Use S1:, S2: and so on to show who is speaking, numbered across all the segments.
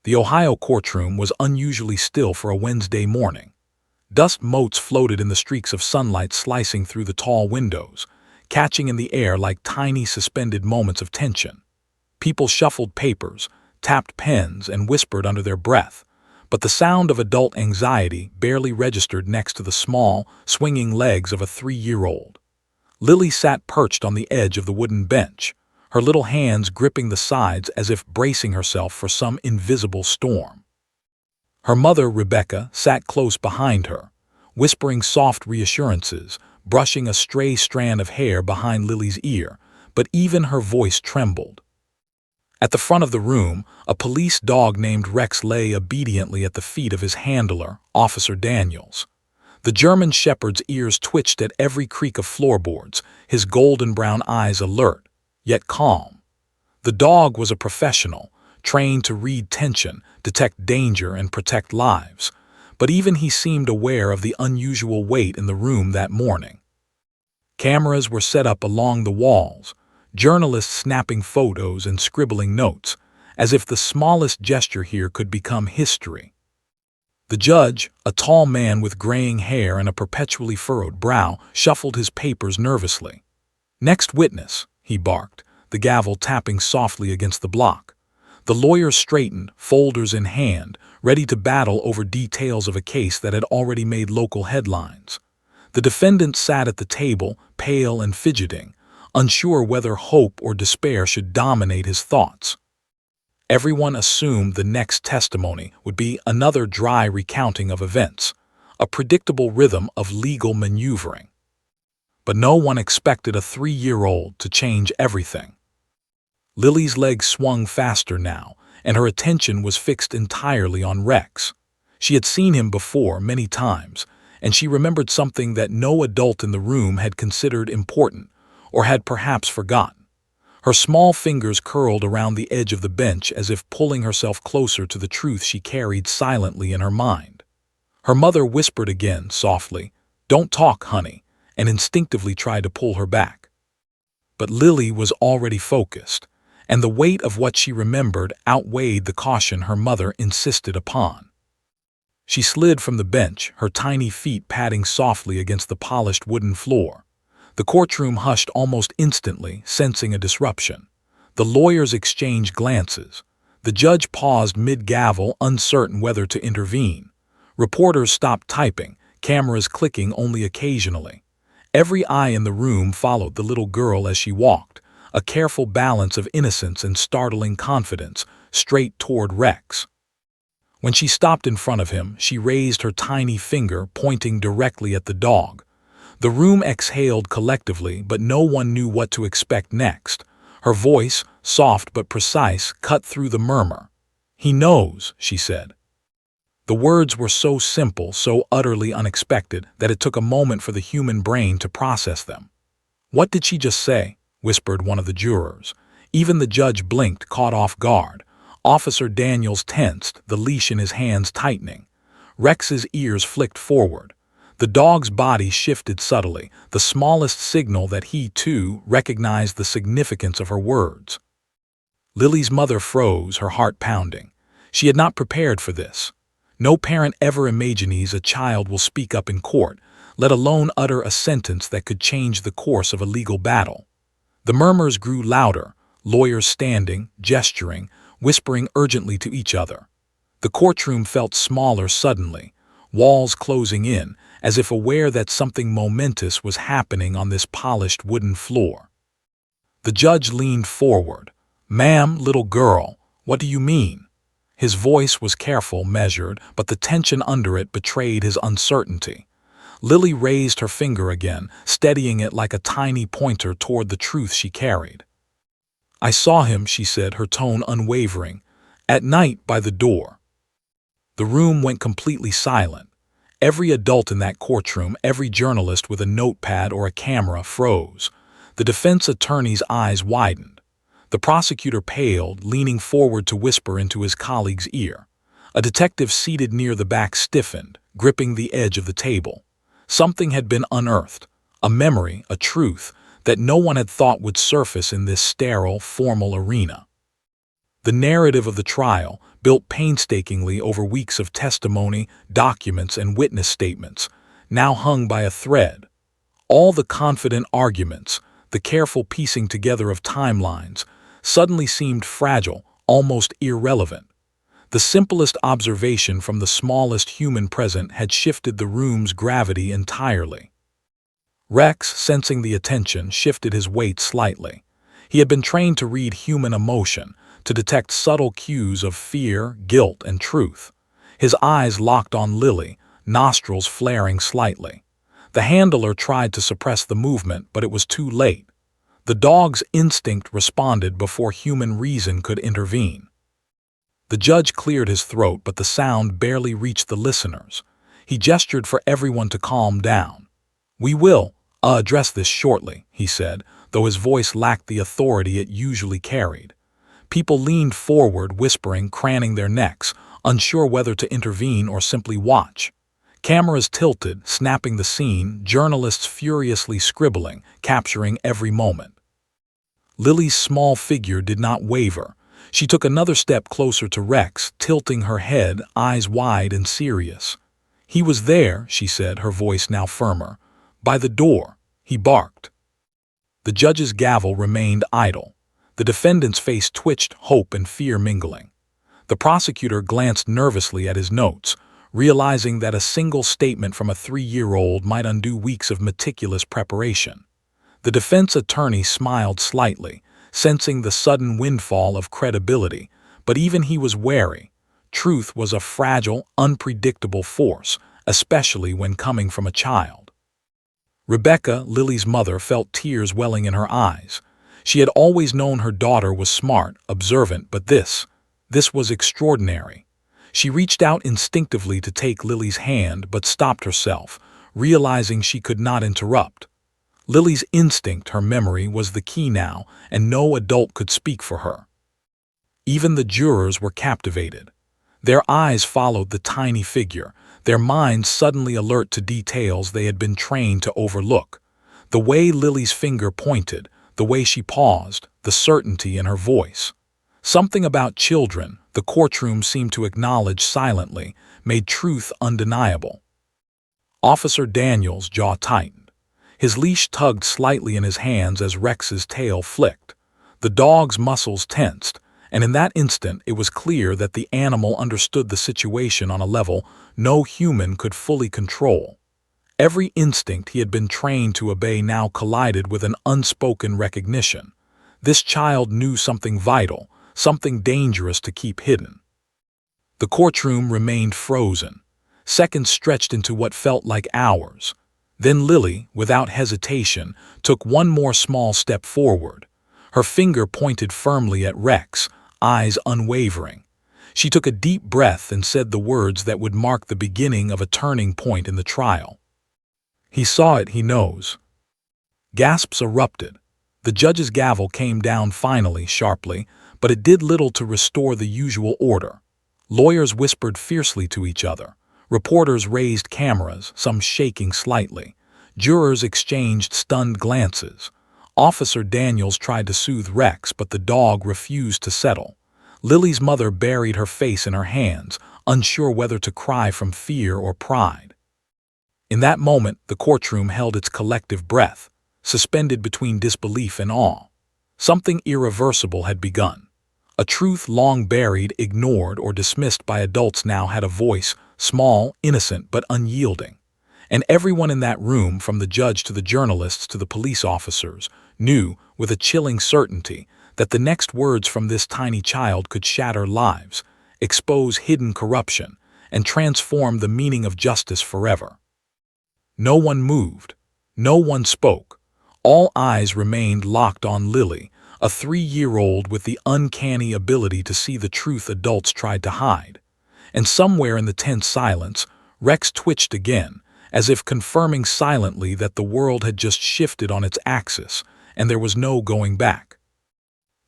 S1: The Ohio courtroom was unusually still for a Wednesday morning. Dust motes floated in the streaks of sunlight slicing through the tall windows, catching in the air like tiny suspended moments of tension. People shuffled papers, tapped pens, and whispered under their breath, but the sound of adult anxiety barely registered next to the small, swinging legs of a 3-year-old. Lily sat perched on the edge of the wooden bench, her little hands gripping the sides as if bracing herself for some invisible storm. Her mother, Rebecca, sat close behind her, whispering soft reassurances, brushing a stray strand of hair behind Lily's ear, but even her voice trembled. At the front of the room, a police dog named Rex lay obediently at the feet of his handler, Officer Daniels. The German shepherd's ears twitched at every creak of floorboards, his golden-brown eyes alert, yet calm. The dog was a professional, trained to read tension, detect danger, and protect lives, but even he seemed aware of the unusual weight in the room that morning. Cameras were set up along the walls, journalists snapping photos and scribbling notes, as if the smallest gesture here could become history. The judge, a tall man with graying hair and a perpetually furrowed brow, shuffled his papers nervously. "Next witness," he barked, the gavel tapping softly against the block. The lawyer straightened, folders in hand, ready to battle over details of a case that had already made local headlines. The defendant sat at the table, pale and fidgeting, unsure whether hope or despair should dominate his thoughts. Everyone assumed the next testimony would be another dry recounting of events, a predictable rhythm of legal maneuvering. But no one expected a 3-year-old to change everything. Lily's legs swung faster now, and her attention was fixed entirely on Rex. She had seen him before many times, and she remembered something that no adult in the room had considered important, or had perhaps forgotten. Her small fingers curled around the edge of the bench as if pulling herself closer to the truth she carried silently in her mind. Her mother whispered again, softly, "Don't talk, honey," and instinctively tried to pull her back. But Lily was already focused, and the weight of what she remembered outweighed the caution her mother insisted upon. She slid from the bench, her tiny feet padding softly against the polished wooden floor. The courtroom hushed almost instantly, sensing a disruption. The lawyers exchanged glances. The judge paused mid-gavel, uncertain whether to intervene. Reporters stopped typing, cameras clicking only occasionally. Every eye in the room followed the little girl as she walked, a careful balance of innocence and startling confidence, straight toward Rex. When she stopped in front of him, she raised her tiny finger, pointing directly at the dog. The room exhaled collectively, but no one knew what to expect next. Her voice, soft but precise, cut through the murmur. "He knows," she said. The words were so simple, so utterly unexpected, that it took a moment for the human brain to process them. "What did she just say?" whispered one of the jurors. Even the judge blinked, caught off guard. Officer Daniels tensed, the leash in his hands tightening. Rex's ears flicked forward. The dog's body shifted subtly, the smallest signal that he, too, recognized the significance of her words. Lily's mother froze, her heart pounding. She had not prepared for this. No parent ever imagines a child will speak up in court, let alone utter a sentence that could change the course of a legal battle. The murmurs grew louder, lawyers standing, gesturing, whispering urgently to each other. The courtroom felt smaller suddenly, walls closing in, as if aware that something momentous was happening on this polished wooden floor. The judge leaned forward. "Ma'am, little girl, what do you mean?" His voice was careful, measured, but the tension under it betrayed his uncertainty. Lily raised her finger again, steadying it like a tiny pointer toward the truth she carried. "I saw him," she said, her tone unwavering, "at night by the door." The room went completely silent. Every adult in that courtroom, every journalist with a notepad or a camera froze. The defense attorney's eyes widened. The prosecutor paled, leaning forward to whisper into his colleague's ear. A detective seated near the back stiffened, gripping the edge of the table. Something had been unearthed, a memory, a truth, that no one had thought would surface in this sterile, formal arena. The narrative of the trial, built painstakingly over weeks of testimony, documents, and witness statements, now hung by a thread. All the confident arguments, the careful piecing together of timelines, suddenly seemed fragile, almost irrelevant. The simplest observation from the smallest human present had shifted the room's gravity entirely. Rex, sensing the attention, shifted his weight slightly. He had been trained to read human emotion, to detect subtle cues of fear, guilt, and truth. His eyes locked on Lily, nostrils flaring slightly. The handler tried to suppress the movement, but it was too late. The dog's instinct responded before human reason could intervene. The judge cleared his throat, but the sound barely reached the listeners. He gestured for everyone to calm down. "We will address this shortly," he said, though his voice lacked the authority it usually carried. People leaned forward, whispering, craning their necks, unsure whether to intervene or simply watch. Cameras tilted, snapping the scene, journalists furiously scribbling, capturing every moment. Lily's small figure did not waver. She took another step closer to Rex, tilting her head, eyes wide and serious. "He was there," she said, her voice now firmer. "By the door," he barked. The judge's gavel remained idle. The defendant's face twitched, hope and fear mingling. The prosecutor glanced nervously at his notes, realizing that a single statement from a 3-year-old might undo weeks of meticulous preparation. The defense attorney smiled slightly, sensing the sudden windfall of credibility, but even he was wary. Truth was a fragile, unpredictable force, especially when coming from a child. Rebecca, Lily's mother, felt tears welling in her eyes. She had always known her daughter was smart, observant, but this was extraordinary. She reached out instinctively to take Lily's hand, but stopped herself, realizing she could not interrupt. Lily's instinct, her memory, was the key now, and no adult could speak for her. Even the jurors were captivated. Their eyes followed the tiny figure, their minds suddenly alert to details they had been trained to overlook. The way Lily's finger pointed, the way she paused, the certainty in her voice. Something about children, the courtroom seemed to acknowledge silently, made truth undeniable. Officer Daniels' jaw tightened. His leash tugged slightly in his hands as Rex's tail flicked. The dog's muscles tensed, and in that instant it was clear that the animal understood the situation on a level no human could fully control. Every instinct he had been trained to obey now collided with an unspoken recognition. This child knew something vital, something dangerous to keep hidden. The courtroom remained frozen. Seconds stretched into what felt like hours. Then Lily, without hesitation, took one more small step forward. Her finger pointed firmly at Rex, eyes unwavering. She took a deep breath and said the words that would mark the beginning of a turning point in the trial. "He saw it, he knows." Gasps erupted. The judge's gavel came down finally, sharply, but it did little to restore the usual order. Lawyers whispered fiercely to each other. Reporters raised cameras, some shaking slightly. Jurors exchanged stunned glances. Officer Daniels tried to soothe Rex, but the dog refused to settle. Lily's mother buried her face in her hands, unsure whether to cry from fear or pride. In that moment, the courtroom held its collective breath, suspended between disbelief and awe. Something irreversible had begun. A truth long buried, ignored, or dismissed by adults now had a voice, small, innocent, but unyielding. And everyone in that room, from the judge to the journalists to the police officers, knew, with a chilling certainty, that the next words from this tiny child could shatter lives, expose hidden corruption, and transform the meaning of justice forever. No one moved. No one spoke. All eyes remained locked on Lily, a 3-year-old with the uncanny ability to see the truth adults tried to hide. And somewhere in the tense silence, Rex twitched again, as if confirming silently that the world had just shifted on its axis, and there was no going back.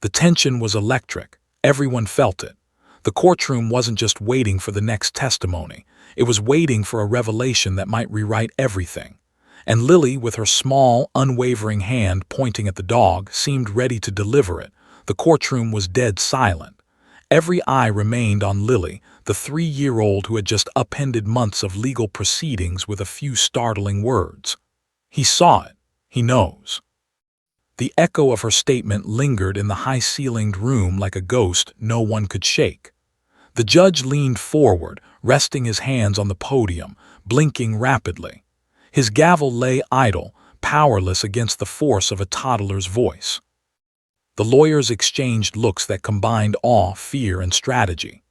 S1: The tension was electric. Everyone felt it. The courtroom wasn't just waiting for the next testimony. It was waiting for a revelation that might rewrite everything. And Lily, with her small, unwavering hand pointing at the dog, seemed ready to deliver it. The courtroom was dead silent. Every eye remained on Lily, the 3-year-old who had just upended months of legal proceedings with a few startling words. He saw it. He knows. The echo of her statement lingered in the high-ceilinged room like a ghost no one could shake. The judge leaned forward, resting his hands on the podium, blinking rapidly. His gavel lay idle, powerless against the force of a toddler's voice. The lawyers exchanged looks that combined awe, fear, and strategy.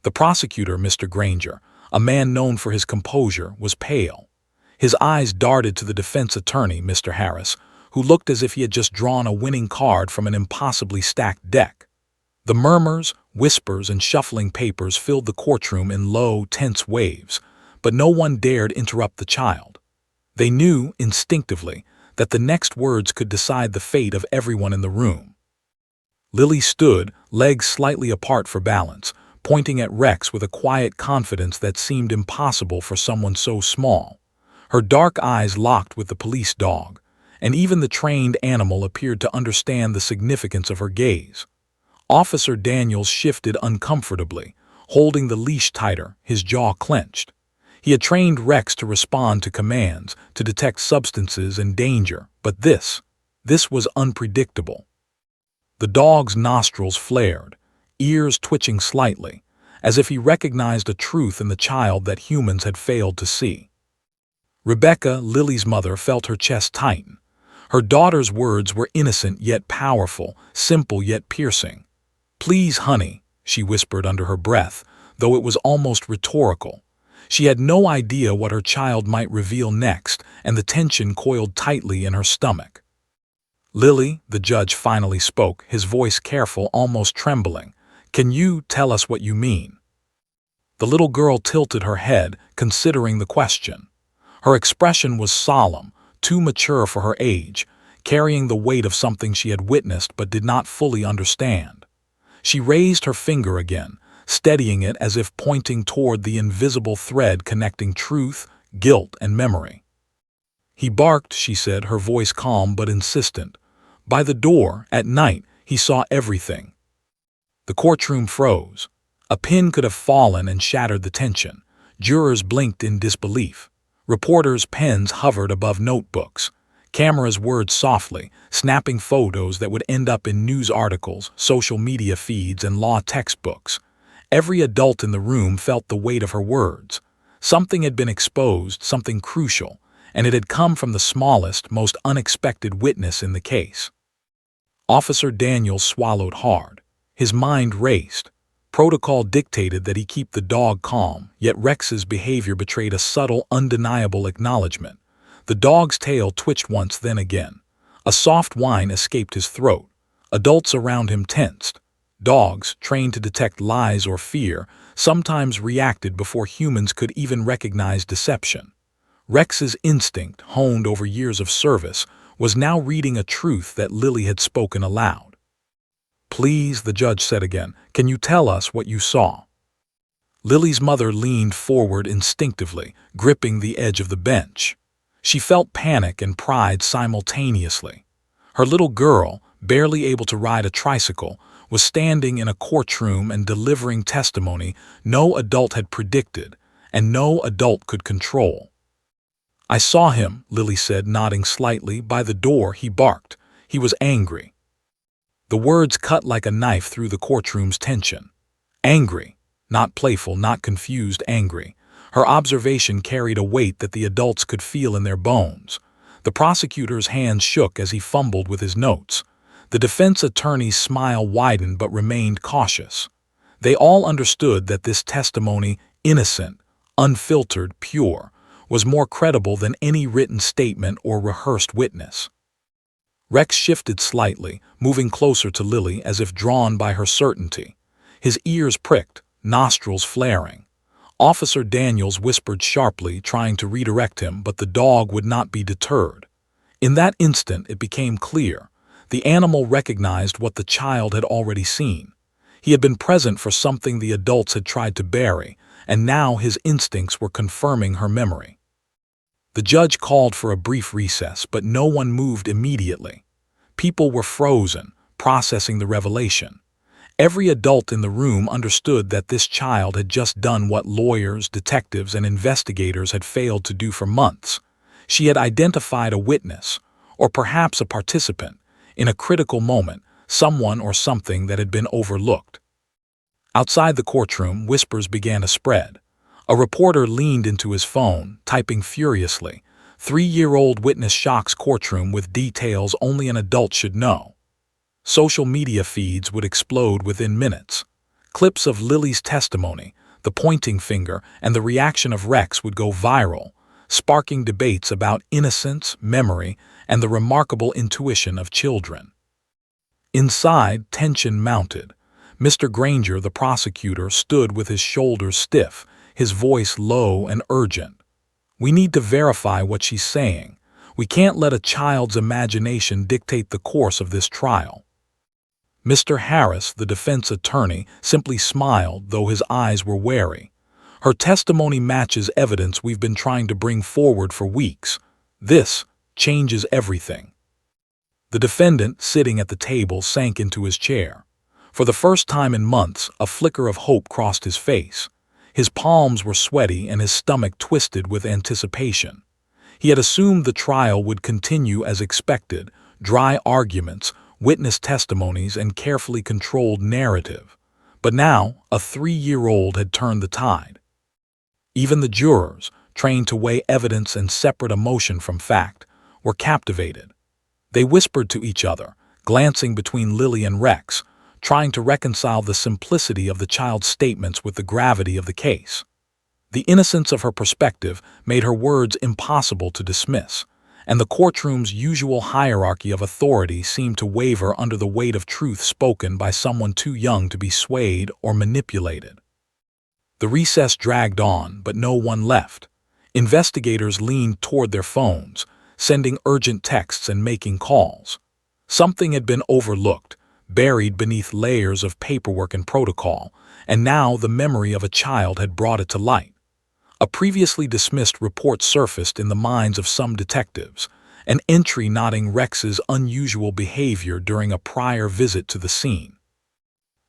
S1: The prosecutor, Mr. Granger, a man known for his composure, was pale. His eyes darted to the defense attorney, Mr. Harris, who looked as if he had just drawn a winning card from an impossibly stacked deck. The murmurs, whispers, and shuffling papers filled the courtroom in low, tense waves, but no one dared interrupt the child. They knew, instinctively, that the next words could decide the fate of everyone in the room. Lily stood, legs slightly apart for balance, pointing at Rex with a quiet confidence that seemed impossible for someone so small. Her dark eyes locked with the police dog, and even the trained animal appeared to understand the significance of her gaze. Officer Daniels shifted uncomfortably, holding the leash tighter, his jaw clenched. He had trained Rex to respond to commands, to detect substances and danger, but this was unpredictable. The dog's nostrils flared, ears twitching slightly, as if he recognized a truth in the child that humans had failed to see. Rebecca, Lily's mother, felt her chest tighten. Her daughter's words were innocent yet powerful, simple yet piercing. "Please, honey," she whispered under her breath, though it was almost rhetorical. She had no idea what her child might reveal next, and the tension coiled tightly in her stomach. "Lily," the judge finally spoke, his voice careful, almost trembling, "can you tell us what you mean?" The little girl tilted her head, considering the question. Her expression was solemn, too mature for her age, carrying the weight of something she had witnessed but did not fully understand. She raised her finger again, steadying it as if pointing toward the invisible thread connecting truth, guilt, and memory. "He barked," she said, her voice calm but insistent. "By the door, at night, he saw everything." The courtroom froze. A pin could have fallen and shattered the tension. Jurors blinked in disbelief. Reporters' pens hovered above notebooks. Cameras whirred softly, snapping photos that would end up in news articles, social media feeds, and law textbooks. Every adult in the room felt the weight of her words. Something had been exposed, something crucial, and it had come from the smallest, most unexpected witness in the case. Officer Daniels swallowed hard. His mind raced. Protocol dictated that he keep the dog calm, yet Rex's behavior betrayed a subtle, undeniable acknowledgement. The dog's tail twitched once, then again. A soft whine escaped his throat. Adults around him tensed. Dogs, trained to detect lies or fear, sometimes reacted before humans could even recognize deception. Rex's instinct, honed over years of service, was now reading a truth that Lily had spoken aloud. "Please," the judge said again, "can you tell us what you saw?" Lily's mother leaned forward instinctively, gripping the edge of the bench. She felt panic and pride simultaneously. Her little girl, barely able to ride a tricycle, was standing in a courtroom and delivering testimony no adult had predicted, and no adult could control. "I saw him," Lily said, nodding slightly. "By the door, he barked. He was angry." The words cut like a knife through the courtroom's tension. Angry. Not playful, not confused, angry. Her observation carried a weight that the adults could feel in their bones. The prosecutor's hands shook as he fumbled with his notes. The defense attorney's smile widened but remained cautious. They all understood that this testimony, innocent, unfiltered, pure, was more credible than any written statement or rehearsed witness. Rex shifted slightly, moving closer to Lily as if drawn by her certainty. His ears pricked, nostrils flaring. Officer Daniels whispered sharply, trying to redirect him, but the dog would not be deterred. In that instant, it became clear. The animal recognized what the child had already seen. He had been present for something the adults had tried to bury, and now his instincts were confirming her memory. The judge called for a brief recess, but no one moved immediately. People were frozen, processing the revelation. Every adult in the room understood that this child had just done what lawyers, detectives, and investigators had failed to do for months. She had identified a witness, or perhaps a participant, in a critical moment, someone or something that had been overlooked. Outside the courtroom, whispers began to spread. A reporter leaned into his phone, typing furiously. 3-year-old witness shocks courtroom with details only an adult should know. Social media feeds would explode within minutes. Clips of Lily's testimony, the pointing finger, and the reaction of Rex would go viral, sparking debates about innocence, memory, and the remarkable intuition of children. Inside, tension mounted. Mr. Granger, the prosecutor, stood with his shoulders stiff, his voice low and urgent. "We need to verify what she's saying. We can't let a child's imagination dictate the course of this trial." Mr. Harris, the defense attorney, simply smiled, though his eyes were wary. "Her testimony matches evidence we've been trying to bring forward for weeks. This changes everything." The defendant, sitting at the table, sank into his chair. For the first time in months, a flicker of hope crossed his face. His palms were sweaty and his stomach twisted with anticipation. He had assumed the trial would continue as expected: dry arguments, witness testimonies, and carefully controlled narrative. But now, a 3-year-old had turned the tide. Even the jurors, trained to weigh evidence and separate emotion from fact, were captivated. They whispered to each other, glancing between Lily and Rex, trying to reconcile the simplicity of the child's statements with the gravity of the case. The innocence of her perspective made her words impossible to dismiss, and the courtroom's usual hierarchy of authority seemed to waver under the weight of truth spoken by someone too young to be swayed or manipulated. The recess dragged on, but no one left. Investigators leaned toward their phones, sending urgent texts and making calls. Something had been overlooked, buried beneath layers of paperwork and protocol, and now the memory of a child had brought it to light. A previously dismissed report surfaced in the minds of some detectives, an entry noting Rex's unusual behavior during a prior visit to the scene.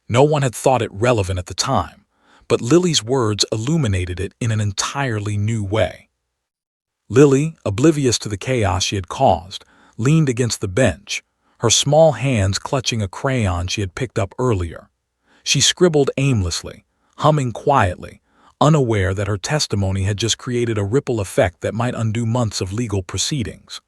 S1: No one had thought it relevant at the time, but Lily's words illuminated it in an entirely new way. Lily, oblivious to the chaos she had caused, leaned against the bench, her small hands clutching a crayon she had picked up earlier. She scribbled aimlessly, humming quietly, unaware that her testimony had just created a ripple effect that might undo months of legal proceedings.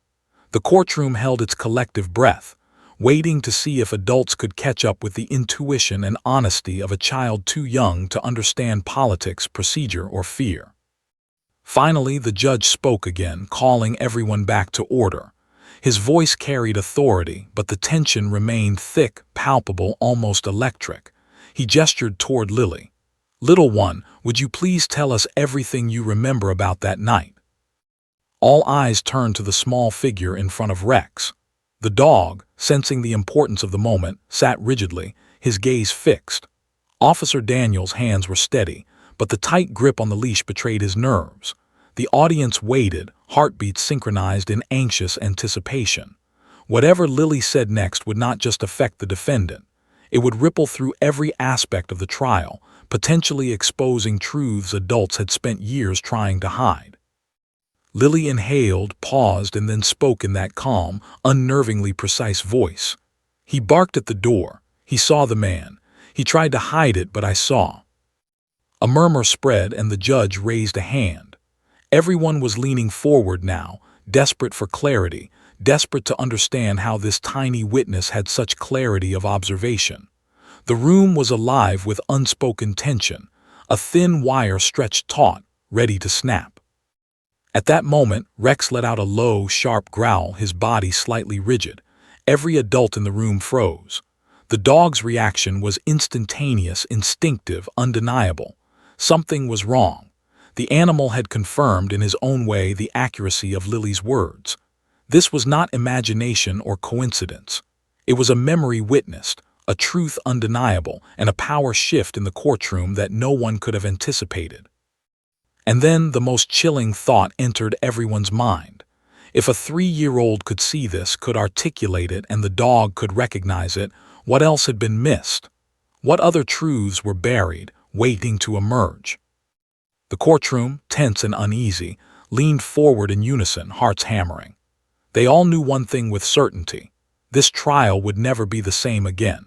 S1: The courtroom held its collective breath, waiting to see if adults could catch up with the intuition and honesty of a child too young to understand politics, procedure, or fear. Finally, the judge spoke again, calling everyone back to order. His voice carried authority, but the tension remained thick, palpable, almost electric. He gestured toward Lily. "Little one, would you please tell us everything you remember about that night?" All eyes turned to the small figure in front of Rex. The dog, sensing the importance of the moment, sat rigidly, his gaze fixed. Officer Daniel's hands were steady, but the tight grip on the leash betrayed his nerves. The audience waited, heartbeats synchronized in anxious anticipation. Whatever Lily said next would not just affect the defendant. It would ripple through every aspect of the trial, potentially exposing truths adults had spent years trying to hide. Lily inhaled, paused, and then spoke in that calm, unnervingly precise voice. "He barked at the door. He saw the man. He tried to hide it, but I saw." A murmur spread, and the judge raised a hand. Everyone was leaning forward now, desperate for clarity, desperate to understand how this tiny witness had such clarity of observation. The room was alive with unspoken tension, a thin wire stretched taut, ready to snap. At that moment, Rex let out a low, sharp growl, his body slightly rigid. Every adult in the room froze. The dog's reaction was instantaneous, instinctive, undeniable. Something was wrong. The animal had confirmed in his own way the accuracy of Lily's words. This was not imagination or coincidence. It was a memory witnessed, a truth undeniable, and a power shift in the courtroom that no one could have anticipated. And then the most chilling thought entered everyone's mind. If a 3-year-old could see this, could articulate it, and the dog could recognize it, what else had been missed? What other truths were buried, waiting to emerge? The courtroom, tense and uneasy, leaned forward in unison, hearts hammering. They all knew one thing with certainty. This trial would never be the same again.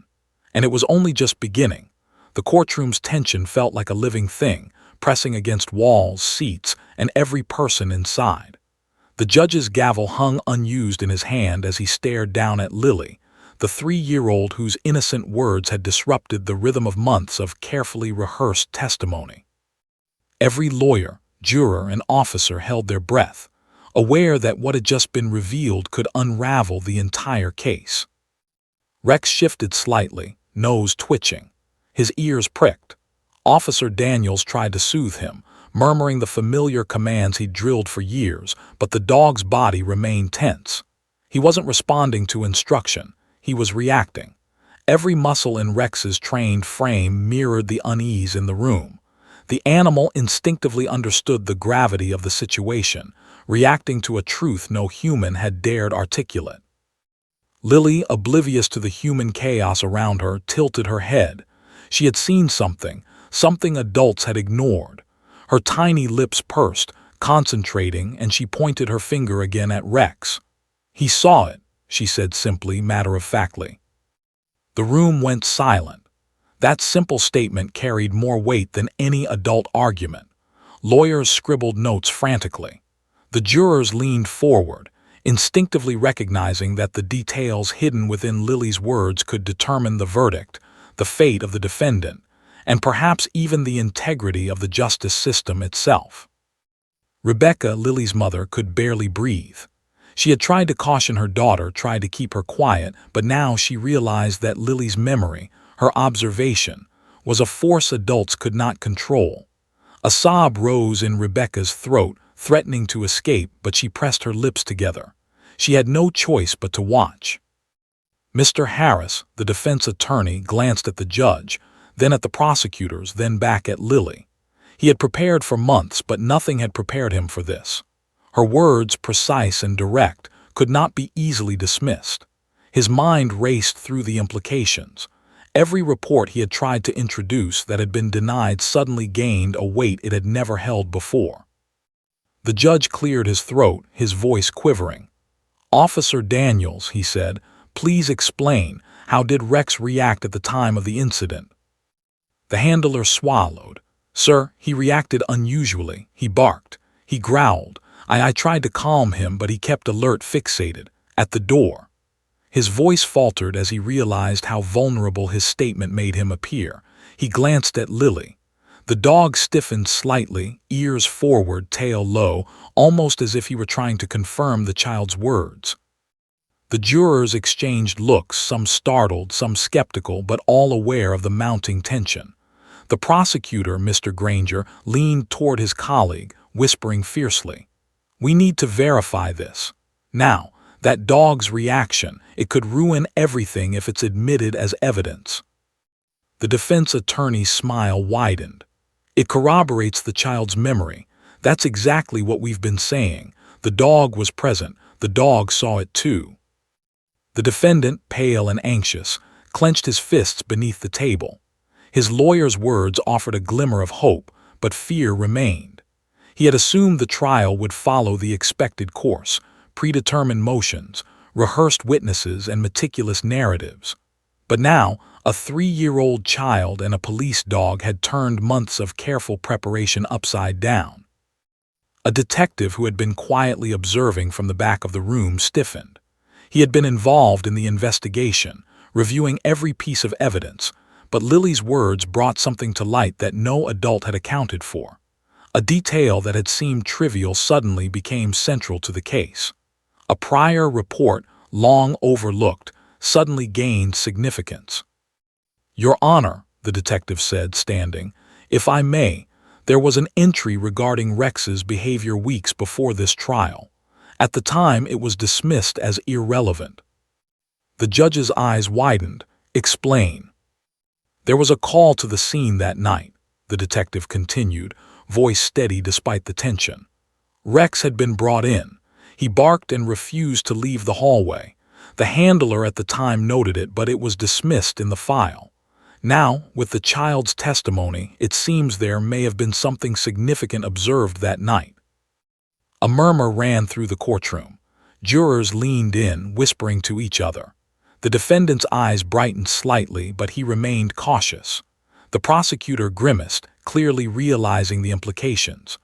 S1: And it was only just beginning. The courtroom's tension felt like a living thing, pressing against walls, seats, and every person inside. The judge's gavel hung unused in his hand as he stared down at Lily, the 3-year-old whose innocent words had disrupted the rhythm of months of carefully rehearsed testimony. Every lawyer, juror, and officer held their breath, aware that what had just been revealed could unravel the entire case. Rex shifted slightly, nose twitching. His ears pricked. Officer Daniels tried to soothe him, murmuring the familiar commands he'd drilled for years, but the dog's body remained tense. He wasn't responding to instruction. He was reacting. Every muscle in Rex's trained frame mirrored the unease in the room. The animal instinctively understood the gravity of the situation, reacting to a truth no human had dared articulate. Lily, oblivious to the human chaos around her, tilted her head. She had seen something adults had ignored. Her tiny lips pursed, concentrating, and she pointed her finger again at Rex. "He saw it," she said simply, matter-of-factly. The room went silent. That simple statement carried more weight than any adult argument. Lawyers scribbled notes frantically. The jurors leaned forward, instinctively recognizing that the details hidden within Lily's words could determine the verdict, the fate of the defendant, and perhaps even the integrity of the justice system itself. Rebecca, Lily's mother, could barely breathe. She had tried to caution her daughter, tried to keep her quiet, but now she realized that Lily's memory, her observation, was a force adults could not control. A sob rose in Rebecca's throat, threatening to escape, but she pressed her lips together. She had no choice but to watch. Mr. Harris, the defense attorney, glanced at the judge, then at the prosecutors, then back at Lily. He had prepared for months, but nothing had prepared him for this. Her words, precise and direct, could not be easily dismissed. His mind raced through the implications. Every report he had tried to introduce that had been denied suddenly gained a weight it had never held before. The judge cleared his throat, his voice quivering. "Officer Daniels," he said, "please explain, how did Rex react at the time of the incident?" The handler swallowed. "Sir, he reacted unusually. He barked. He growled. I tried to calm him, but he kept alert, fixated. At the door." His voice faltered as he realized how vulnerable his statement made him appear. He glanced at Lily. The dog stiffened slightly, ears forward, tail low, almost as if he were trying to confirm the child's words. The jurors exchanged looks, some startled, some skeptical, but all aware of the mounting tension. The prosecutor, Mr. Granger, leaned toward his colleague, whispering fiercely, "We need to verify this. Now, that dog's reaction, it could ruin everything if it's admitted as evidence." The defense attorney's smile widened. "It corroborates the child's memory. That's exactly what we've been saying. The dog was present. The dog saw it too." The defendant, pale and anxious, clenched his fists beneath the table. His lawyer's words offered a glimmer of hope, but fear remained. He had assumed the trial would follow the expected course, predetermined motions, rehearsed witnesses, and meticulous narratives. But now, a 3-year-old child and a police dog had turned months of careful preparation upside down. A detective who had been quietly observing from the back of the room stiffened. He had been involved in the investigation, reviewing every piece of evidence, but Lily's words brought something to light that no adult had accounted for. A detail that had seemed trivial suddenly became central to the case. A prior report, long overlooked, suddenly gained significance. "Your Honor," the detective said, standing, "if I may, there was an entry regarding Rex's behavior weeks before this trial. At the time, it was dismissed as irrelevant." The judge's eyes widened. "Explain." "There was a call to the scene that night," the detective continued, voice steady despite the tension. "Rex had been brought in. He barked and refused to leave the hallway. The handler at the time noted it, but it was dismissed in the file. Now, with the child's testimony, it seems there may have been something significant observed that night. A murmur ran through the courtroom. Jurors leaned in, whispering to each other. The defendant's eyes brightened slightly, but he remained cautious. The prosecutor grimaced, clearly realizing the implications.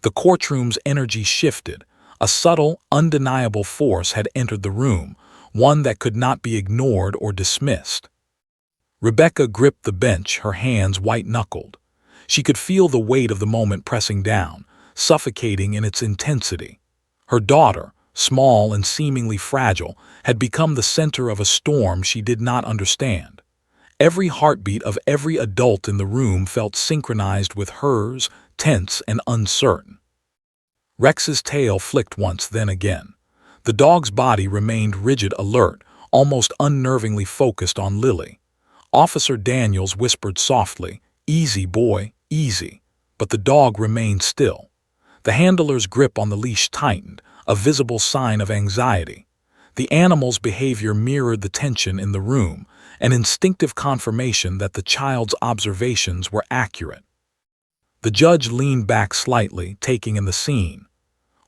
S1: The courtroom's energy shifted. A subtle, undeniable force had entered the room, one that could not be ignored or dismissed. Rebecca gripped the bench, her hands white-knuckled. She could feel the weight of the moment pressing down, suffocating in its intensity. Her daughter, small and seemingly fragile, had become the center of a storm she did not understand. Every heartbeat of every adult in the room felt synchronized with hers, tense and uncertain. Rex's tail flicked once, then again. The dog's body remained rigid, alert, almost unnervingly focused on Lily. Officer Daniels whispered softly, "Easy, boy, easy." But the dog remained still. The handler's grip on the leash tightened, a visible sign of anxiety. The animal's behavior mirrored the tension in the room, an instinctive confirmation that the child's observations were accurate. The judge leaned back slightly, taking in the scene.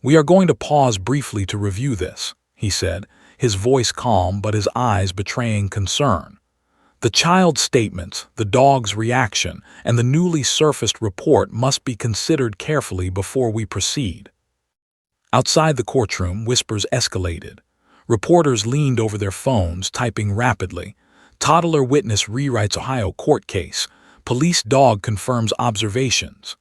S1: "We are going to pause briefly to review this," he said, his voice calm but his eyes betraying concern. "The child's statements, the dog's reaction, and the newly surfaced report must be considered carefully before we proceed." Outside the courtroom, whispers escalated. Reporters leaned over their phones, typing rapidly. "Toddler witness rewrites Ohio court case. Police dog confirms observations."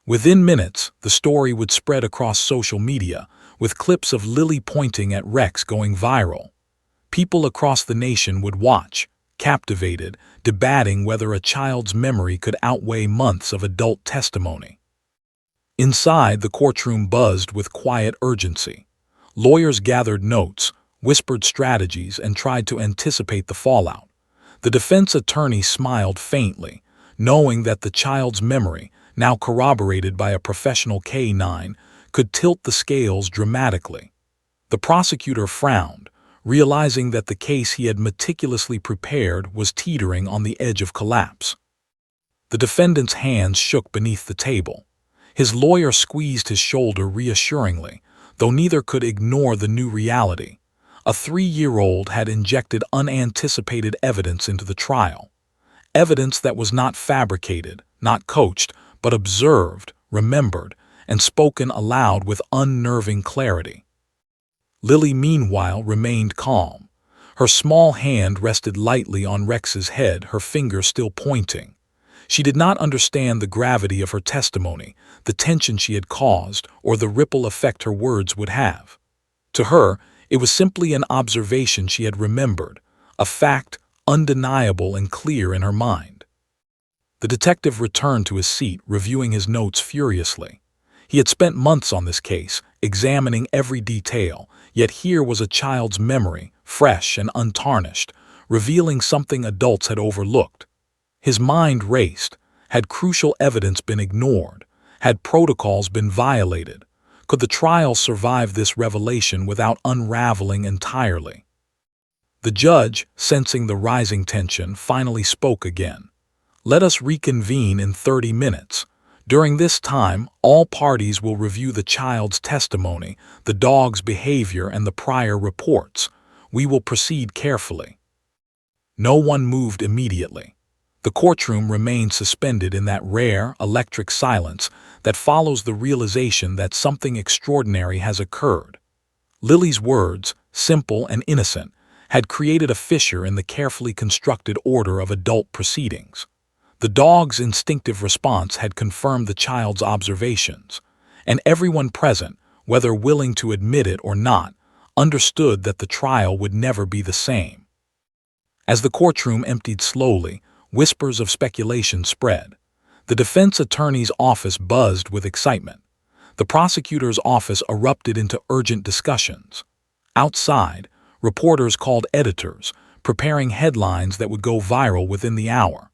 S1: Within minutes, the story would spread across social media, with clips of Lily pointing at Rex going viral. People across the nation would watch, captivated, debating whether a child's memory could outweigh months of adult testimony. Inside, the courtroom buzzed with quiet urgency. Lawyers gathered notes, whispered strategies, and tried to anticipate the fallout. The defense attorney smiled faintly, knowing that the child's memory, now corroborated by a professional K-9, could tilt the scales dramatically. The prosecutor frowned, realizing that the case he had meticulously prepared was teetering on the edge of collapse. The defendant's hands shook beneath the table. His lawyer squeezed his shoulder reassuringly, though neither could ignore the new reality. A 3-year-old had injected unanticipated evidence into the trial. Evidence that was not fabricated, not coached, but observed, remembered, and spoken aloud with unnerving clarity. Lily, meanwhile, remained calm. Her small hand rested lightly on Rex's head, her finger still pointing. She did not understand the gravity of her testimony, the tension she had caused, or the ripple effect her words would have. To her, it was simply an observation she had remembered, a fact undeniable and clear in her mind. The detective returned to his seat, reviewing his notes furiously. He had spent months on this case, examining every detail, yet here was a child's memory, fresh and untarnished, revealing something adults had overlooked. His mind raced. Had crucial evidence been ignored? Had protocols been violated? Could the trial survive this revelation without unraveling entirely? The judge, sensing the rising tension, finally spoke again. "Let us reconvene in 30 minutes. During this time, all parties will review the child's testimony, the dog's behavior, and the prior reports. We will proceed carefully." No one moved immediately. The courtroom remained suspended in that rare, electric silence that follows the realization that something extraordinary has occurred. Lily's words, simple and innocent, had created a fissure in the carefully constructed order of adult proceedings. The dog's instinctive response had confirmed the child's observations, and everyone present, whether willing to admit it or not, understood that the trial would never be the same. As the courtroom emptied slowly, whispers of speculation spread. The defense attorney's office buzzed with excitement. The prosecutor's office erupted into urgent discussions. Outside, reporters called editors, preparing headlines that would go viral within the hour.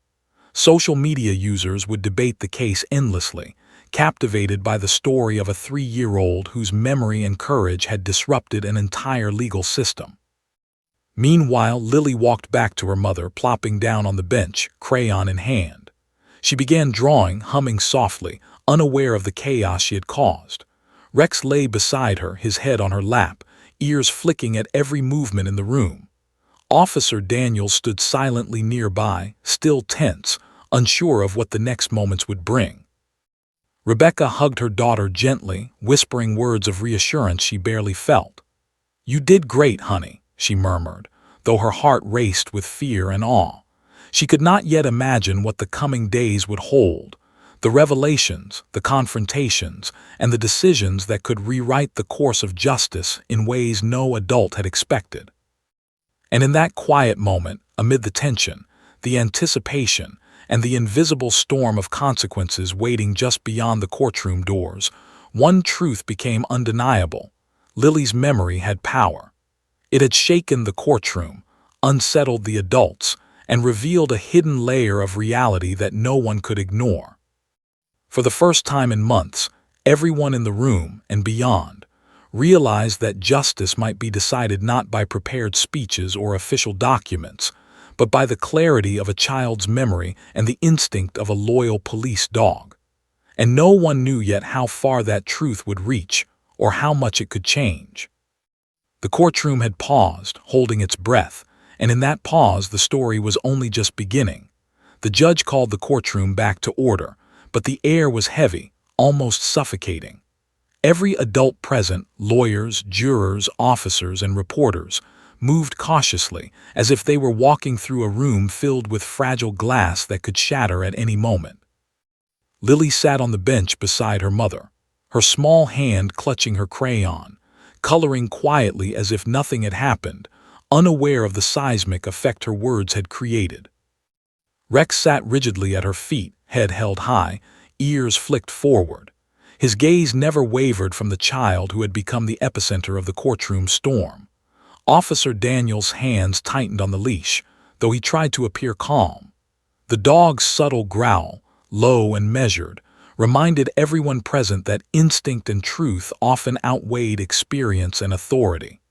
S1: Social media users would debate the case endlessly, captivated by the story of a 3-year-old whose memory and courage had disrupted an entire legal system. Meanwhile, Lily walked back to her mother, plopping down on the bench, crayon in hand. She began drawing, humming softly, unaware of the chaos she had caused. Rex lay beside her, his head on her lap, ears flicking at every movement in the room. Officer Daniels stood silently nearby, still tense, unsure of what the next moments would bring. Rebecca hugged her daughter gently, whispering words of reassurance she barely felt. "You did great, honey," she murmured, though her heart raced with fear and awe. She could not yet imagine what the coming days would hold, the revelations, the confrontations, and the decisions that could rewrite the course of justice in ways no adult had expected. And in that quiet moment, amid the tension, the anticipation, and the invisible storm of consequences waiting just beyond the courtroom doors, one truth became undeniable. Lily's memory had power. It had shaken the courtroom, unsettled the adults, and revealed a hidden layer of reality that no one could ignore. For the first time in months, everyone in the room and beyond realized that justice might be decided not by prepared speeches or official documents, but by the clarity of a child's memory and the instinct of a loyal police dog. And no one knew yet how far that truth would reach, or how much it could change. The courtroom had paused, holding its breath, and in that pause the story was only just beginning. The judge called the courtroom back to order, but the air was heavy, almost suffocating. Every adult present, lawyers, jurors, officers, and reporters, moved cautiously, as if they were walking through a room filled with fragile glass that could shatter at any moment. Lily sat on the bench beside her mother, her small hand clutching her crayon, coloring quietly as if nothing had happened, unaware of the seismic effect her words had created. Rex sat rigidly at her feet, head held high, ears flicked forward. His gaze never wavered from the child who had become the epicenter of the courtroom storm. Officer Daniels' hands tightened on the leash, though he tried to appear calm. The dog's subtle growl, low and measured, reminded everyone present that instinct and truth often outweighed experience and authority.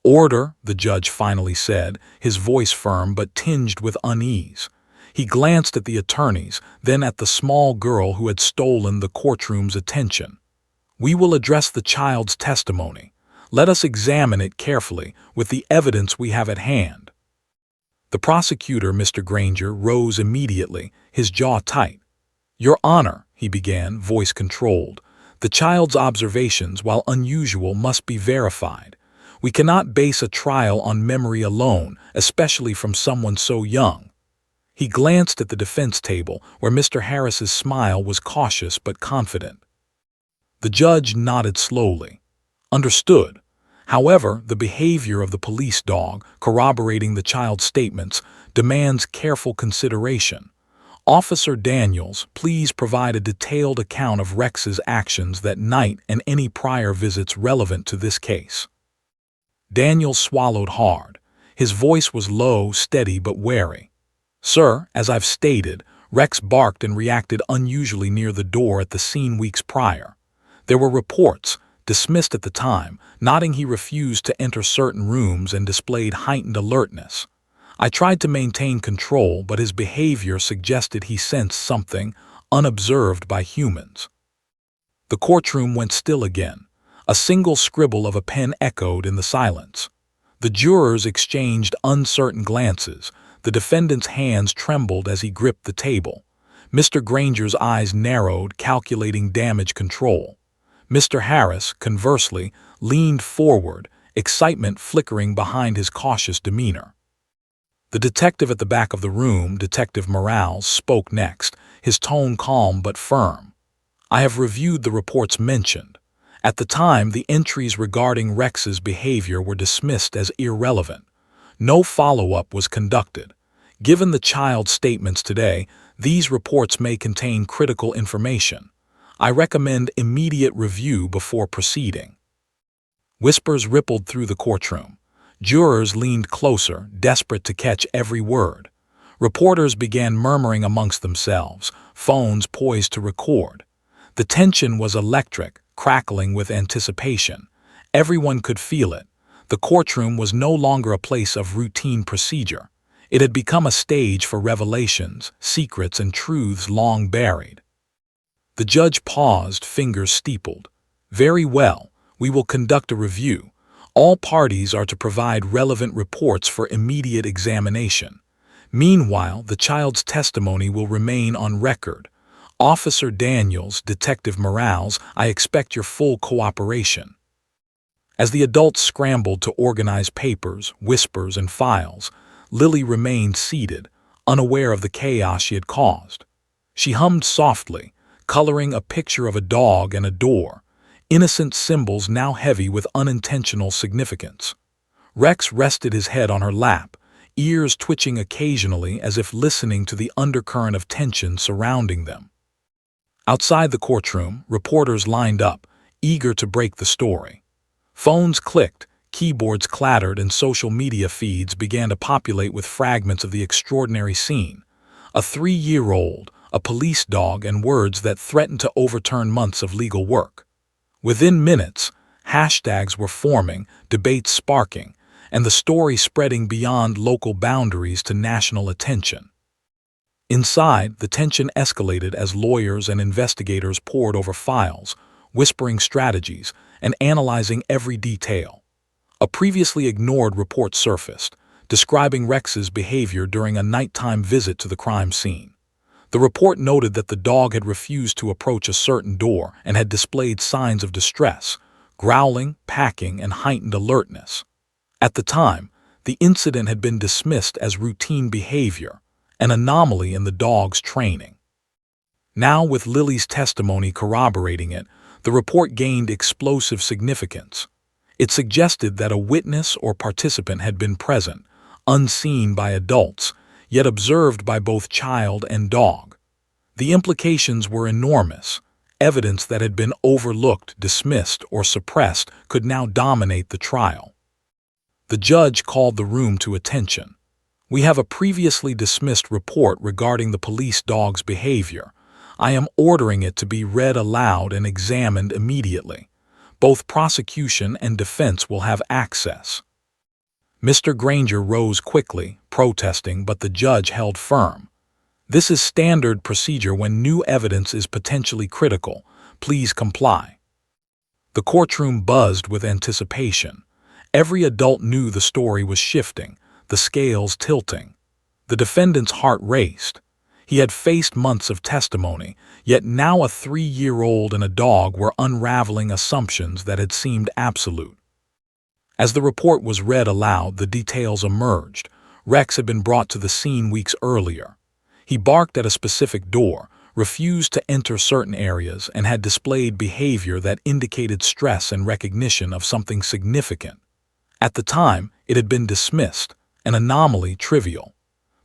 S1: "Order," the judge finally said, his voice firm but tinged with unease. He glanced at the attorneys, then at the small girl who had stolen the courtroom's attention. "We will address the child's testimony. Let us examine it carefully with the evidence we have at hand." The prosecutor, Mr. Granger, rose immediately, his jaw tight. "Your Honor," he began, voice controlled, "the child's observations, while unusual, must be verified. We cannot base a trial on memory alone, especially from someone so young." He glanced at the defense table, where Mr. Harris's smile was cautious but confident. The judge nodded slowly. "Understood. However, the behavior of the police dog, corroborating the child's statements, demands careful consideration. Officer Daniels, please provide a detailed account of Rex's actions that night and any prior visits relevant to this case." Daniels swallowed hard. His voice was low, steady, but wary. "Sir, as I've stated, Rex barked and reacted unusually near the door at the scene weeks prior. There were reports, dismissed at the time, noting he refused to enter certain rooms and displayed heightened alertness. I tried to maintain control, but his behavior suggested he sensed something unobserved by humans." The courtroom went still again. A single scribble of a pen echoed in the silence. The jurors exchanged uncertain glances. The defendant's hands trembled as he gripped the table. Mr. Granger's eyes narrowed, calculating damage control. Mr. Harris, conversely, leaned forward, excitement flickering behind his cautious demeanor. The detective at the back of the room, Detective Morales, spoke next, his tone calm but firm. "I have reviewed the reports mentioned. At the time, the entries regarding Rex's behavior were dismissed as irrelevant. No follow-up was conducted. Given the child's statements today, these reports may contain critical information. I recommend immediate review before proceeding." Whispers rippled through the courtroom. Jurors leaned closer, desperate to catch every word. Reporters began murmuring amongst themselves, phones poised to record. The tension was electric, crackling with anticipation. Everyone could feel it. The courtroom was no longer a place of routine procedure. It had become a stage for revelations, secrets, and truths long buried. The judge paused, fingers steepled. "Very well, we will conduct a review. All parties are to provide relevant reports for immediate examination. Meanwhile, the child's testimony will remain on record. Officer Daniels, Detective Morales, I expect your full cooperation." As the adults scrambled to organize papers, whispers, and files, Lily remained seated, unaware of the chaos she had caused. She hummed softly, coloring a picture of a dog and a door, innocent symbols now heavy with unintentional significance. Rex rested his head on her lap, ears twitching occasionally as if listening to the undercurrent of tension surrounding them. Outside the courtroom, reporters lined up, eager to break the story. Phones clicked, keyboards clattered, and social media feeds began to populate with fragments of the extraordinary scene. A 3-year-old, a police dog, and words that threatened to overturn months of legal work. Within minutes, hashtags were forming, debates sparking, and the story spreading beyond local boundaries to national attention. Inside, the tension escalated as lawyers and investigators pored over files, whispering strategies, and analyzing every detail. A previously ignored report surfaced, describing Rex's behavior during a nighttime visit to the crime scene. The report noted that the dog had refused to approach a certain door and had displayed signs of distress, growling, packing, and heightened alertness. At the time, the incident had been dismissed as routine behavior, an anomaly in the dog's training. Now, with Lily's testimony corroborating it, the report gained explosive significance. It suggested that a witness or participant had been present, unseen by adults, yet observed by both child and dog. The implications were enormous. Evidence that had been overlooked, dismissed, or suppressed could now dominate the trial. The judge called the room to attention. "We have a previously dismissed report regarding the police dog's behavior. I am ordering it to be read aloud and examined immediately. Both prosecution and defense will have access." Mr. Granger rose quickly, protesting, but the judge held firm. "This is standard procedure when new evidence is potentially critical. Please comply." The courtroom buzzed with anticipation. Every adult knew the story was shifting, the scales tilting. The defendant's heart raced. He had faced months of testimony, yet now a 3-year-old and a dog were unraveling assumptions that had seemed absolute. As the report was read aloud, the details emerged. Rex had been brought to the scene weeks earlier. He barked at a specific door, refused to enter certain areas, and had displayed behavior that indicated stress and recognition of something significant. At the time, it had been dismissed, an anomaly trivial.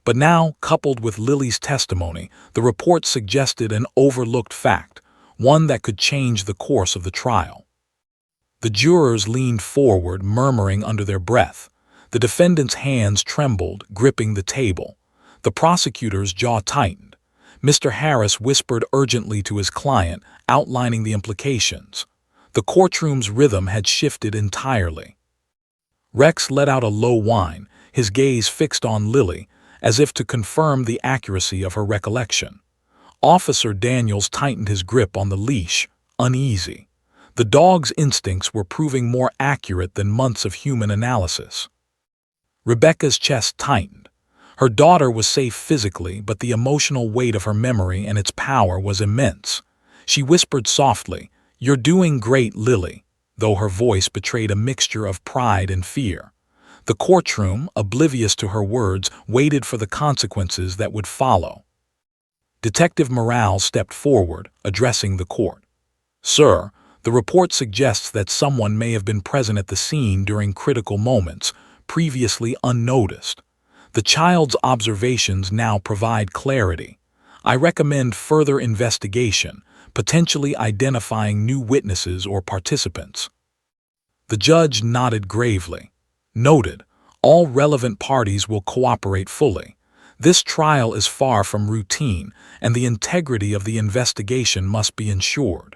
S1: But now, coupled with Lily's testimony, the report suggested an overlooked fact, one that could change the course of the trial. The jurors leaned forward, murmuring under their breath. The defendant's hands trembled, gripping the table. The prosecutor's jaw tightened. Mr. Harris whispered urgently to his client, outlining the implications. The courtroom's rhythm had shifted entirely. Rex let out a low whine, his gaze fixed on Lily, as if to confirm the accuracy of her recollection. Officer Daniels tightened his grip on the leash, uneasy. The dog's instincts were proving more accurate than months of human analysis. Rebecca's chest tightened. Her daughter was safe physically, but the emotional weight of her memory and its power was immense. She whispered softly, "You're doing great, Lily," though her voice betrayed a mixture of pride and fear. The courtroom, oblivious to her words, waited for the consequences that would follow. Detective Morales stepped forward, addressing the court. "Sir, the report suggests that someone may have been present at the scene during critical moments, previously unnoticed. The child's observations now provide clarity. I recommend further investigation, potentially identifying new witnesses or participants." The judge nodded gravely. "Noted. All relevant parties will cooperate fully. This trial is far from routine, and the integrity of the investigation must be ensured."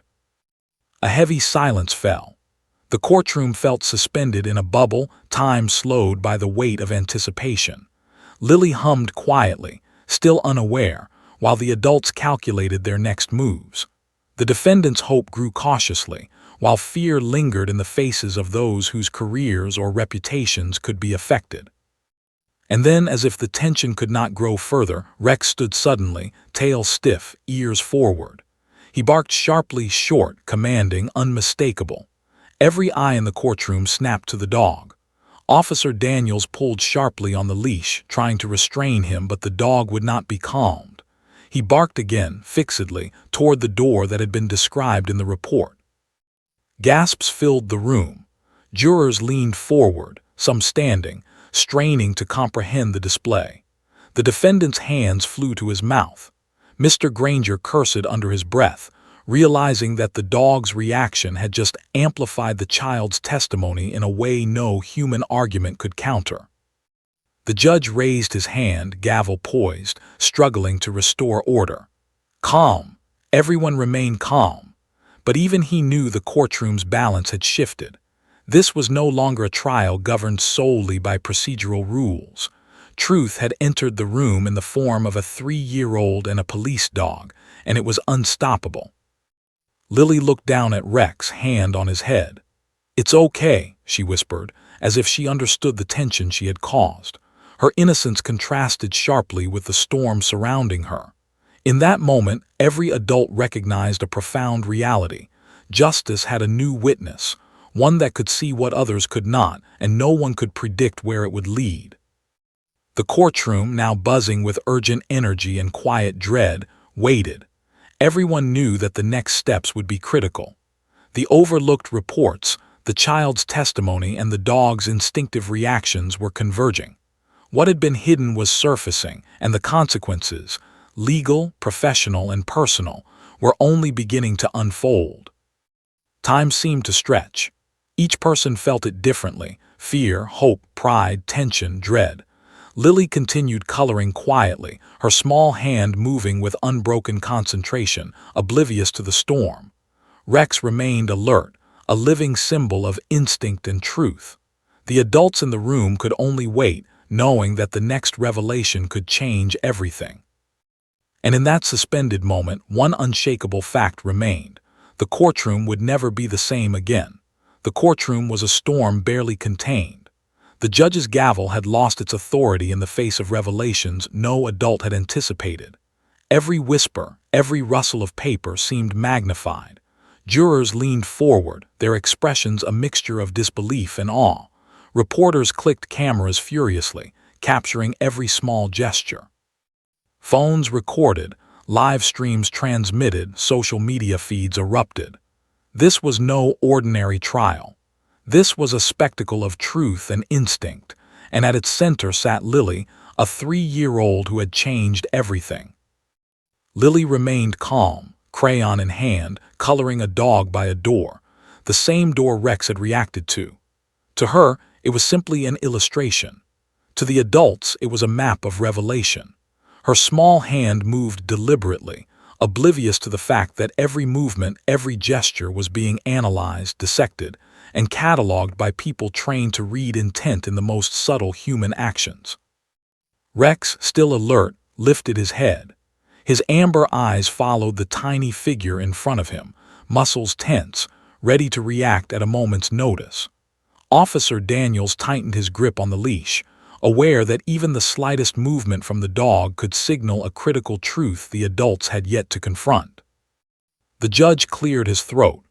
S1: A heavy silence fell. The courtroom felt suspended in a bubble, time slowed by the weight of anticipation. Lily hummed quietly, still unaware, while the adults calculated their next moves. The defendant's hope grew cautiously, while fear lingered in the faces of those whose careers or reputations could be affected. And then, as if the tension could not grow further, Rex stood suddenly, tail stiff, ears forward. He barked sharply, short, commanding, unmistakable. Every eye in the courtroom snapped to the dog. Officer Daniels pulled sharply on the leash, trying to restrain him, but the dog would not be calmed. He barked again, fixedly, toward the door that had been described in the report. Gasps filled the room. Jurors leaned forward, some standing, straining to comprehend the display. The defendant's hands flew to his mouth. Mr. Granger cursed under his breath, realizing that the dog's reaction had just amplified the child's testimony in a way no human argument could counter. The judge raised his hand, gavel poised, struggling to restore order. Calm. Everyone remained calm. But even he knew the courtroom's balance had shifted. This was no longer a trial governed solely by procedural rules. Truth had entered the room in the form of a 3-year-old and a police dog, and it was unstoppable. Lily looked down at Rex, hand on his head. "It's okay," she whispered, as if she understood the tension she had caused. Her innocence contrasted sharply with the storm surrounding her. In that moment, every adult recognized a profound reality. Justice had a new witness, one that could see what others could not, and no one could predict where it would lead. The courtroom, now buzzing with urgent energy and quiet dread, waited. Everyone knew that the next steps would be critical. The overlooked reports, the child's testimony, and the dog's instinctive reactions were converging. What had been hidden was surfacing, and the consequences, legal, professional, and personal, were only beginning to unfold. Time seemed to stretch. Each person felt it differently: fear, hope, pride, tension, dread. Lily continued coloring quietly, her small hand moving with unbroken concentration, oblivious to the storm. Rex remained alert, a living symbol of instinct and truth. The adults in the room could only wait, knowing that the next revelation could change everything. And in that suspended moment, one unshakable fact remained. The courtroom would never be the same again. The courtroom was a storm barely contained. The judge's gavel had lost its authority in the face of revelations no adult had anticipated. Every whisper, every rustle of paper seemed magnified. Jurors leaned forward, their expressions a mixture of disbelief and awe. Reporters clicked cameras furiously, capturing every small gesture. Phones recorded, live streams transmitted, social media feeds erupted. This was no ordinary trial. This was a spectacle of truth and instinct, and at its center sat Lily, a 3-year-old who had changed everything. Lily remained calm, crayon in hand, coloring a dog by a door, the same door Rex had reacted to. To her, it was simply an illustration. To the adults, it was a map of revelation. Her small hand moved deliberately, oblivious to the fact that every movement, every gesture was being analyzed, dissected, and cataloged by people trained to read intent in the most subtle human actions. Rex, still alert, lifted his head. His amber eyes followed the tiny figure in front of him, muscles tense, ready to react at a moment's notice. Officer Daniels tightened his grip on the leash, aware that even the slightest movement from the dog could signal a critical truth the adults had yet to confront. The judge cleared his throat.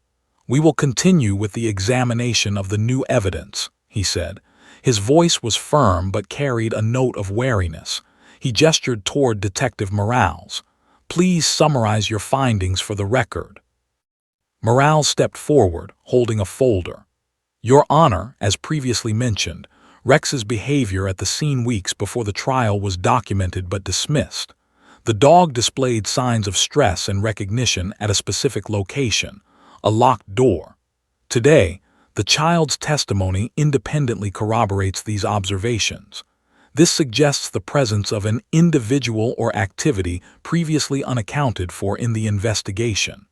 S1: "We will continue with the examination of the new evidence," he said. His voice was firm but carried a note of wariness. He gestured toward Detective Morales. "Please summarize your findings for the record." Morales stepped forward, holding a folder. "Your Honor, as previously mentioned, Rex's behavior at the scene weeks before the trial was documented but dismissed. The dog displayed signs of stress and recognition at a specific location, a locked door. Today, the child's testimony independently corroborates these observations. This suggests the presence of an individual or activity previously unaccounted for in the investigation."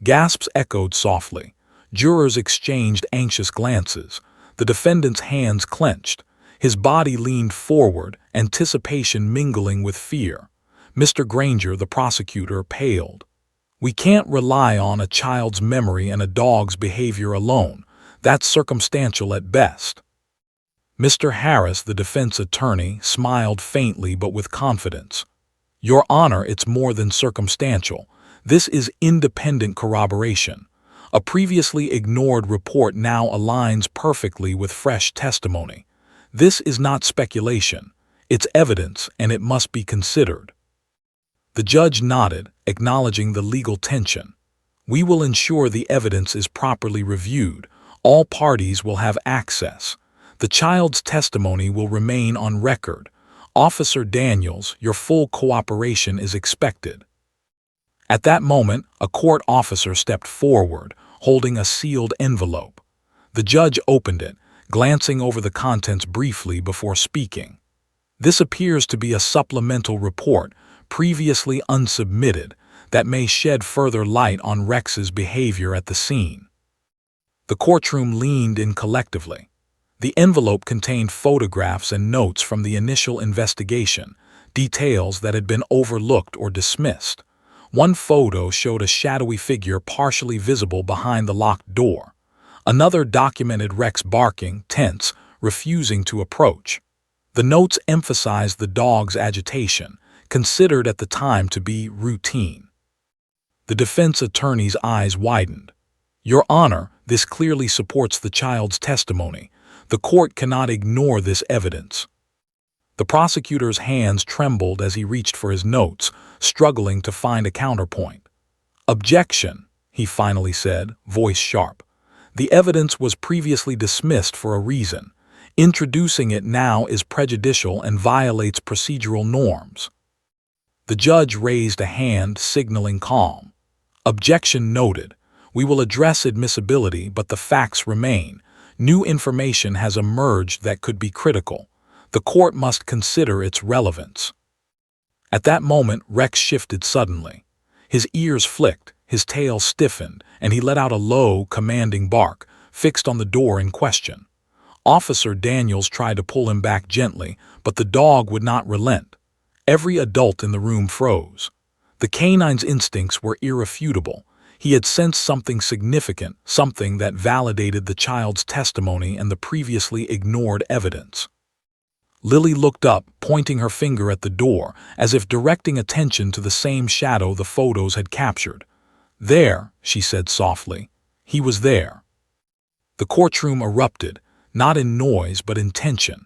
S1: Gasps echoed softly. Jurors exchanged anxious glances. The defendant's hands clenched. His body leaned forward, anticipation mingling with fear. Mr. Granger, the prosecutor, paled. "We can't rely on a child's memory and a dog's behavior alone. That's circumstantial at best." Mr. Harris, the defense attorney, smiled faintly but with confidence. "Your Honor, it's more than circumstantial. This is independent corroboration. A previously ignored report now aligns perfectly with fresh testimony. This is not speculation. It's evidence, and it must be considered." The judge nodded, acknowledging the legal tension. "We will ensure the evidence is properly reviewed. All parties will have access. The child's testimony will remain on record. Officer Daniels, your full cooperation is expected." At that moment, a court officer stepped forward, holding a sealed envelope. The judge opened it, glancing over the contents briefly before speaking. "This appears to be a supplemental report, previously unsubmitted, that may shed further light on Rex's behavior at the scene." The courtroom leaned in collectively. The envelope contained photographs and notes from the initial investigation, details that had been overlooked or dismissed. One photo showed a shadowy figure partially visible behind the locked door. Another documented Rex barking, tense, refusing to approach. The notes emphasized the dog's agitation, considered at the time to be routine. The defense attorney's eyes widened. "Your Honor, this clearly supports the child's testimony. The court cannot ignore this evidence." The prosecutor's hands trembled as he reached for his notes, struggling to find a counterpoint. "Objection," he finally said, voice sharp. "The evidence was previously dismissed for a reason. Introducing it now is prejudicial and violates procedural norms." The judge raised a hand, signaling calm. "Objection noted. We will address admissibility, but the facts remain. New information has emerged that could be critical. The court must consider its relevance." At that moment, Rex shifted suddenly. His ears flicked, his tail stiffened, and he let out a low, commanding bark, fixed on the door in question. Officer Daniels tried to pull him back gently, but the dog would not relent. Every adult in the room froze. The canine's instincts were irrefutable. He had sensed something significant, something that validated the child's testimony and the previously ignored evidence. Lily looked up, pointing her finger at the door, as if directing attention to the same shadow the photos had captured. "There," she said softly. "He was there." The courtroom erupted, not in noise but in tension.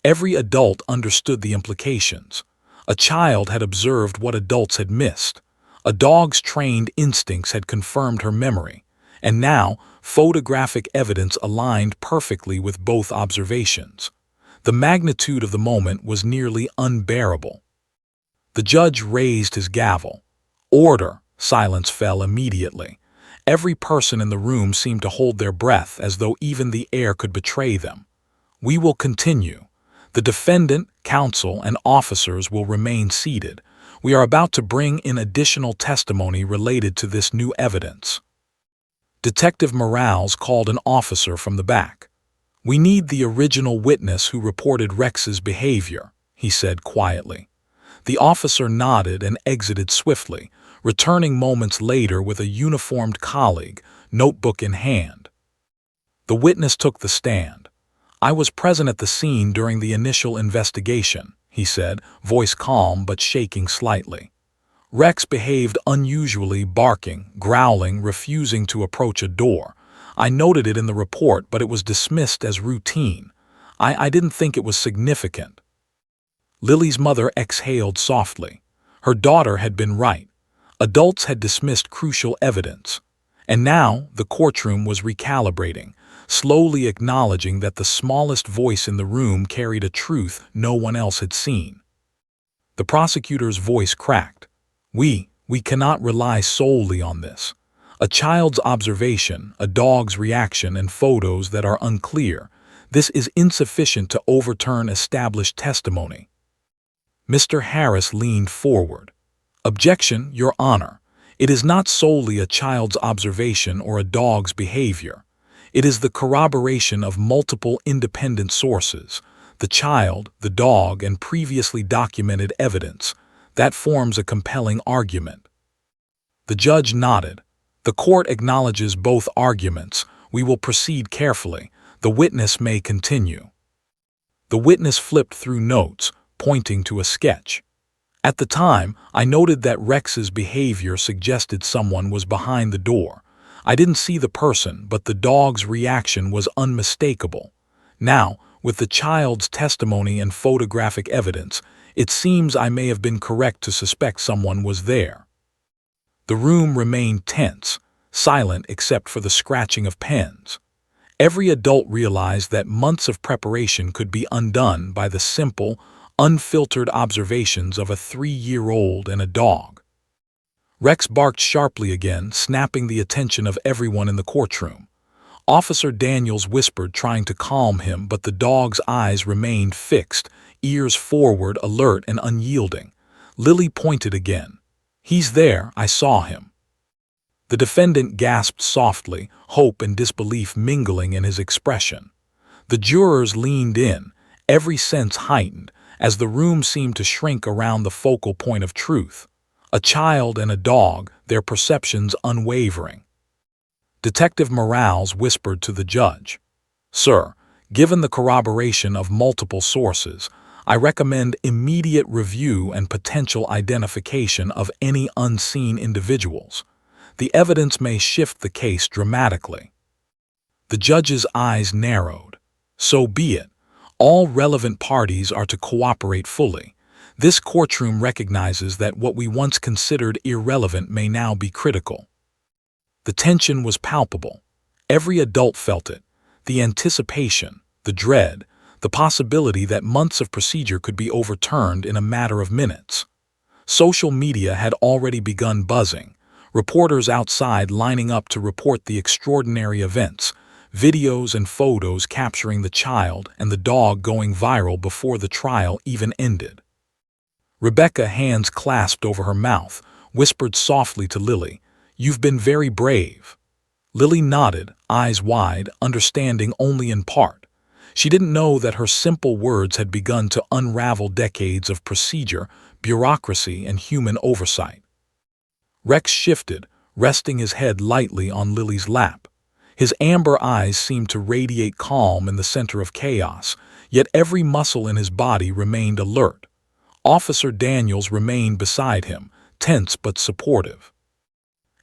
S1: Every adult understood the implications. A child had observed what adults had missed. A dog's trained instincts had confirmed her memory, and now photographic evidence aligned perfectly with both observations. The magnitude of the moment was nearly unbearable. The judge raised his gavel. "Order!" Silence fell immediately. Every person in the room seemed to hold their breath as though even the air could betray them. "We will continue. The defendant, counsel, and officers will remain seated. We are about to bring in additional testimony related to this new evidence." Detective Morales called an officer from the back. "We need the original witness who reported Rex's behavior," he said quietly. The officer nodded and exited swiftly, returning moments later with a uniformed colleague, notebook in hand. The witness took the stand. "I was present at the scene during the initial investigation," he said, voice calm but shaking slightly. "Rex behaved unusually, barking, growling, refusing to approach a door. I noted it in the report, but it was dismissed as routine. I didn't think it was significant." Lily's mother exhaled softly. Her daughter had been right. Adults had dismissed crucial evidence. And now the courtroom was recalibrating, slowly acknowledging that the smallest voice in the room carried a truth no one else had seen. The prosecutor's voice cracked. We cannot rely solely on this. A child's observation, a dog's reaction, and photos that are unclear, this is insufficient to overturn established testimony." Mr. Harris leaned forward. "Objection, Your Honor. It is not solely a child's observation or a dog's behavior. It is the corroboration of multiple independent sources, the child, the dog, and previously documented evidence, that forms a compelling argument. The judge nodded. The court acknowledges both arguments. We will proceed carefully. The witness may continue. The witness flipped through notes, pointing to a sketch. At the time, I noted that Rex's behavior suggested someone was behind the door. I didn't see the person, but the dog's reaction was unmistakable. Now, with the child's testimony and photographic evidence, it seems I may have been correct to suspect someone was there. The room remained tense, silent except for the scratching of pens. Every adult realized that months of preparation could be undone by the simple, unfiltered observations of a 3-year-old and a dog. Rex barked sharply again, snapping the attention of everyone in the courtroom. Officer Daniels whispered, trying to calm him, but the dog's eyes remained fixed, ears forward, alert and unyielding. Lily pointed again. "He's there, I saw him." The defendant gasped softly, hope and disbelief mingling in his expression. The jurors leaned in, every sense heightened, as the room seemed to shrink around the focal point of truth. A child and a dog, their perceptions unwavering. Detective Morales whispered to the judge, "Sir, given the corroboration of multiple sources, I recommend immediate review and potential identification of any unseen individuals. The evidence may shift the case dramatically." The judge's eyes narrowed. "So be it. All relevant parties are to cooperate fully. This courtroom recognizes that what we once considered irrelevant may now be critical." The tension was palpable. Every adult felt it. The anticipation, the dread, the possibility that months of procedure could be overturned in a matter of minutes. Social media had already begun buzzing, reporters outside lining up to report the extraordinary events, videos and photos capturing the child and the dog going viral before the trial even ended. Rebecca, hands clasped over her mouth, whispered softly to Lily, "You've been very brave." Lily nodded, eyes wide, understanding only in part. She didn't know that her simple words had begun to unravel decades of procedure, bureaucracy, and human oversight. Rex shifted, resting his head lightly on Lily's lap. His amber eyes seemed to radiate calm in the center of chaos, yet every muscle in his body remained alert. Officer Daniels remained beside him, tense but supportive.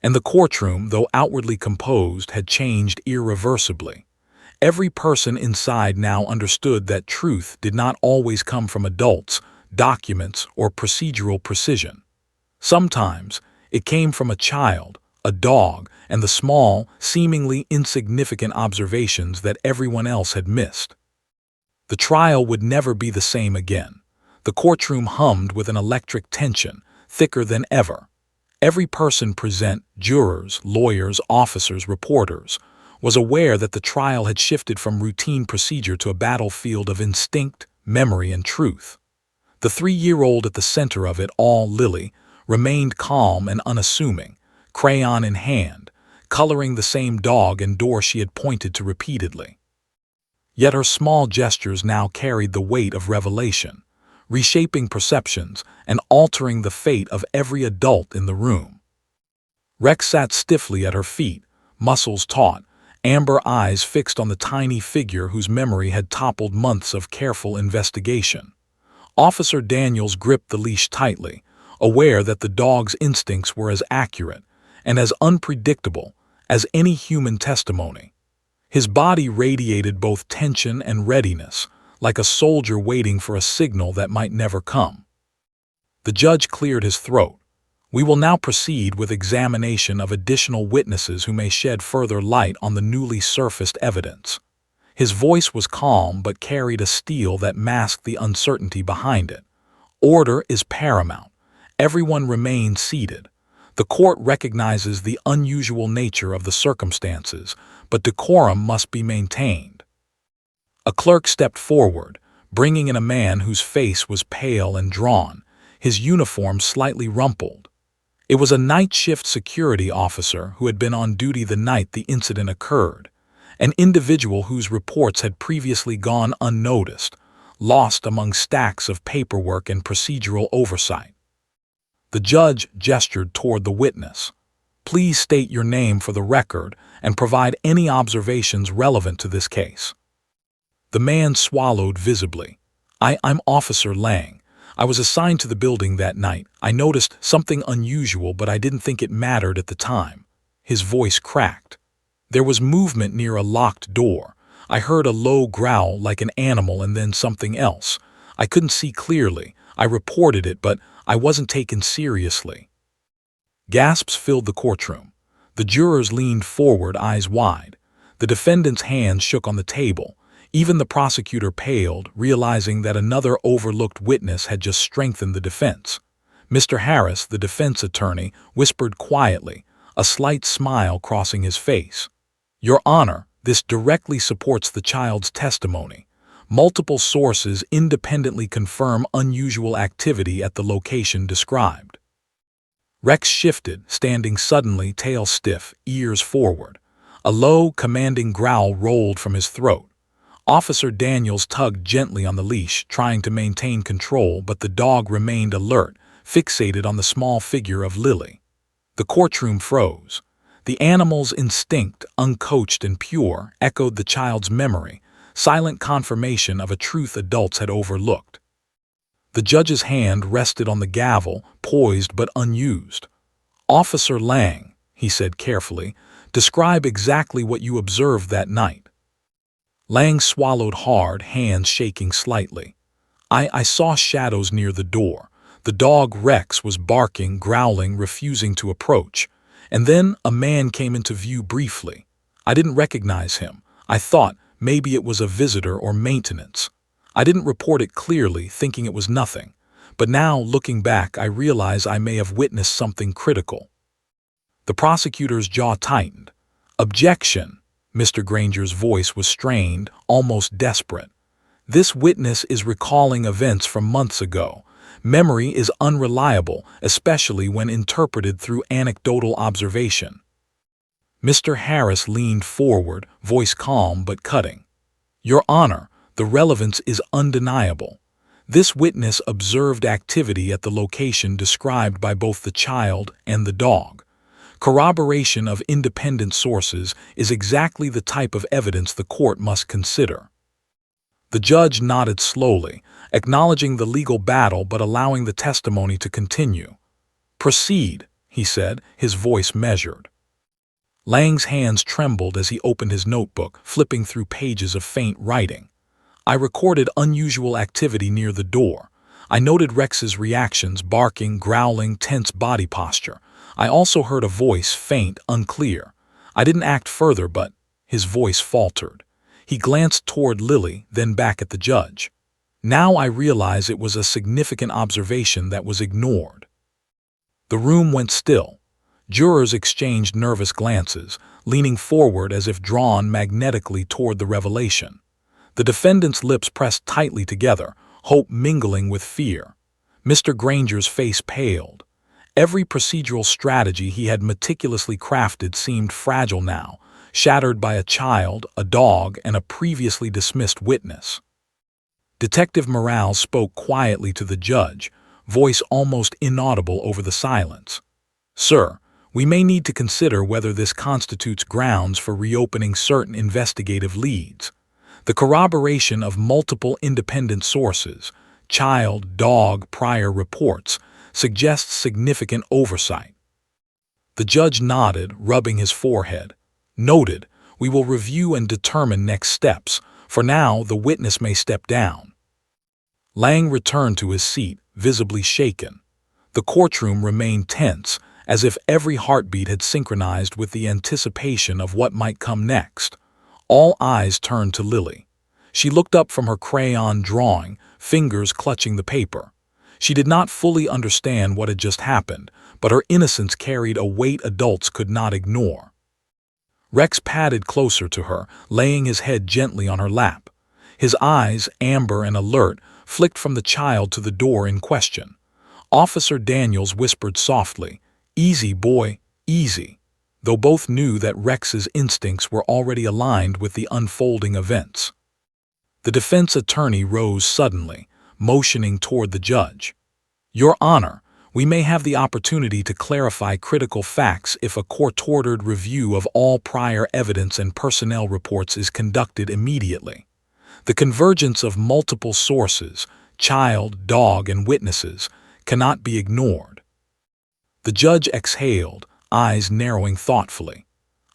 S1: And the courtroom, though outwardly composed, had changed irreversibly. Every person inside now understood that truth did not always come from adults, documents, or procedural precision. Sometimes it came from a child, a dog, and the small, seemingly insignificant observations that everyone else had missed. The trial would never be the same again. The courtroom hummed with an electric tension, thicker than ever. Every person present, jurors, lawyers, officers, reporters, was aware that the trial had shifted from routine procedure to a battlefield of instinct, memory, and truth. The 3-year-old at the center of it all, Lily, remained calm and unassuming, crayon in hand, coloring the same dog and door she had pointed to repeatedly. Yet her small gestures now carried the weight of revelation, reshaping perceptions and altering the fate of every adult in the room. Rex sat stiffly at her feet, muscles taut, amber eyes fixed on the tiny figure whose memory had toppled months of careful investigation. Officer Daniels gripped the leash tightly, aware that the dog's instincts were as accurate and as unpredictable as any human testimony. His body radiated both tension and readiness, like a soldier waiting for a signal that might never come. The judge cleared his throat. "We will now proceed with examination of additional witnesses who may shed further light on the newly surfaced evidence." His voice was calm but carried a steel that masked the uncertainty behind it. "Order is paramount. Everyone remain seated. The court recognizes the unusual nature of the circumstances, but decorum must be maintained." A clerk stepped forward, bringing in a man whose face was pale and drawn, his uniform slightly rumpled. It was a night shift security officer who had been on duty the night the incident occurred, an individual whose reports had previously gone unnoticed, lost among stacks of paperwork and procedural oversight. The judge gestured toward the witness. "Please state your name for the record and provide any observations relevant to this case." The man swallowed visibly. I'm Officer Lang. I was assigned to the building that night. I noticed something unusual, but I didn't think it mattered at the time." His voice cracked. "There was movement near a locked door. I heard a low growl like an animal and then something else. I couldn't see clearly. I reported it, but I wasn't taken seriously." Gasps filled the courtroom. The jurors leaned forward, eyes wide. The defendant's hands shook on the table. Even the prosecutor paled, realizing that another overlooked witness had just strengthened the defense. Mr. Harris, the defense attorney, whispered quietly, a slight smile crossing his face. "Your Honor, this directly supports the child's testimony. Multiple sources independently confirm unusual activity at the location described." Rex shifted, standing suddenly, tail stiff, ears forward. A low, commanding growl rolled from his throat. Officer Daniels tugged gently on the leash, trying to maintain control, but the dog remained alert, fixated on the small figure of Lily. The courtroom froze. The animal's instinct, uncoached and pure, echoed the child's memory, silent confirmation of a truth adults had overlooked. The judge's hand rested on the gavel, poised but unused. "Officer Lang," he said carefully, "describe exactly what you observed that night." Lang swallowed hard, hands shaking slightly. I saw shadows near the door. The dog Rex was barking, growling, refusing to approach. And then a man came into view briefly. I didn't recognize him. I thought maybe it was a visitor or maintenance. I didn't report it clearly, thinking it was nothing. But now, looking back, I realize I may have witnessed something critical. The prosecutor's jaw tightened. "Objection." Mr. Granger's voice was strained, almost desperate. "This witness is recalling events from months ago. Memory is unreliable, especially when interpreted through anecdotal observation." Mr. Harris leaned forward, voice calm but cutting. "Your Honor, the relevance is undeniable. This witness observed activity at the location described by both the child and the dog. Corroboration of independent sources is exactly the type of evidence the court must consider." The judge nodded slowly, acknowledging the legal battle but allowing the testimony to continue. "Proceed," he said, his voice measured. Lang's hands trembled as he opened his notebook, flipping through pages of faint writing. "I recorded unusual activity near the door. I noted Rex's reactions, barking, growling, tense body posture. I also heard a voice, faint, unclear. I didn't act further, but..." His voice faltered. He glanced toward Lily, then back at the judge. "Now I realize it was a significant observation that was ignored." The room went still. Jurors exchanged nervous glances, leaning forward as if drawn magnetically toward the revelation. The defendant's lips pressed tightly together, hope mingling with fear. Mr. Granger's face paled. Every procedural strategy he had meticulously crafted seemed fragile now, shattered by a child, a dog, and a previously dismissed witness. Detective Morale spoke quietly to the judge, voice almost inaudible over the silence. "Sir, we may need to consider whether this constitutes grounds for reopening certain investigative leads. The corroboration of multiple independent sources, child, dog, prior reports, suggests significant oversight." The judge nodded, rubbing his forehead. "Noted. We will review and determine next steps. For now, the witness may step down." Lang returned to his seat, visibly shaken. The courtroom remained tense, as if every heartbeat had synchronized with the anticipation of what might come next. All eyes turned to Lily. She looked up from her crayon drawing, fingers clutching the paper. She did not fully understand what had just happened, but her innocence carried a weight adults could not ignore. Rex padded closer to her, laying his head gently on her lap. His eyes, amber and alert, flicked from the child to the door in question. Officer Daniels whispered softly, Easy, boy, easy, though both knew that Rex's instincts were already aligned with the unfolding events. The defense attorney rose suddenly, motioning toward the judge. Your Honor, we may have the opportunity to clarify critical facts if a court-ordered review of all prior evidence and personnel reports is conducted immediately. The convergence of multiple sources, child, dog, and witnesses, cannot be ignored. The judge exhaled, eyes narrowing thoughtfully.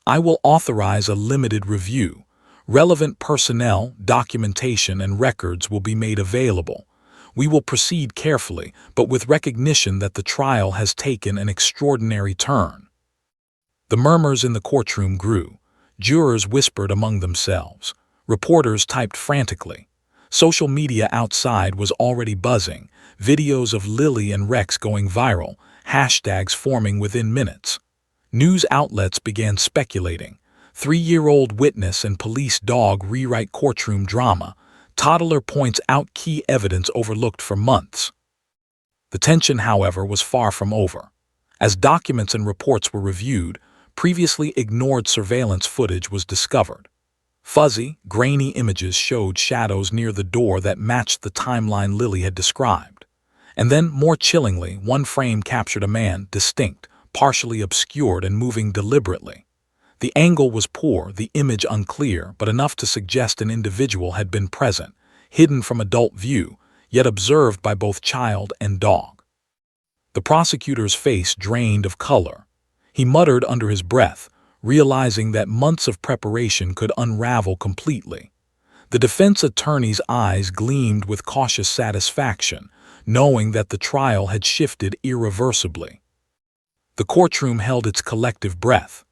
S1: I will authorize a limited review. Relevant personnel, documentation, and records will be made available. We will proceed carefully, but with recognition that the trial has taken an extraordinary turn. The murmurs in the courtroom grew. Jurors whispered among themselves. Reporters typed frantically. Social media outside was already buzzing, videos of Lily and Rex going viral, hashtags forming within minutes. News outlets began speculating. 3-year-old witness and police dog rewrite courtroom drama. Toddler points out key evidence overlooked for months. The tension, however, was far from over. As documents and reports were reviewed, previously ignored surveillance footage was discovered. Fuzzy, grainy images showed shadows near the door that matched the timeline Lily had described. And then, more chillingly, one frame captured a man, distinct, partially obscured and moving deliberately. The angle was poor, the image unclear, but enough to suggest an individual had been present, hidden from adult view, yet observed by both child and dog. The prosecutor's face drained of color. He muttered under his breath, realizing that months of preparation could unravel completely. The defense attorney's eyes gleamed with cautious satisfaction, knowing that the trial had shifted irreversibly. The courtroom held its collective breath.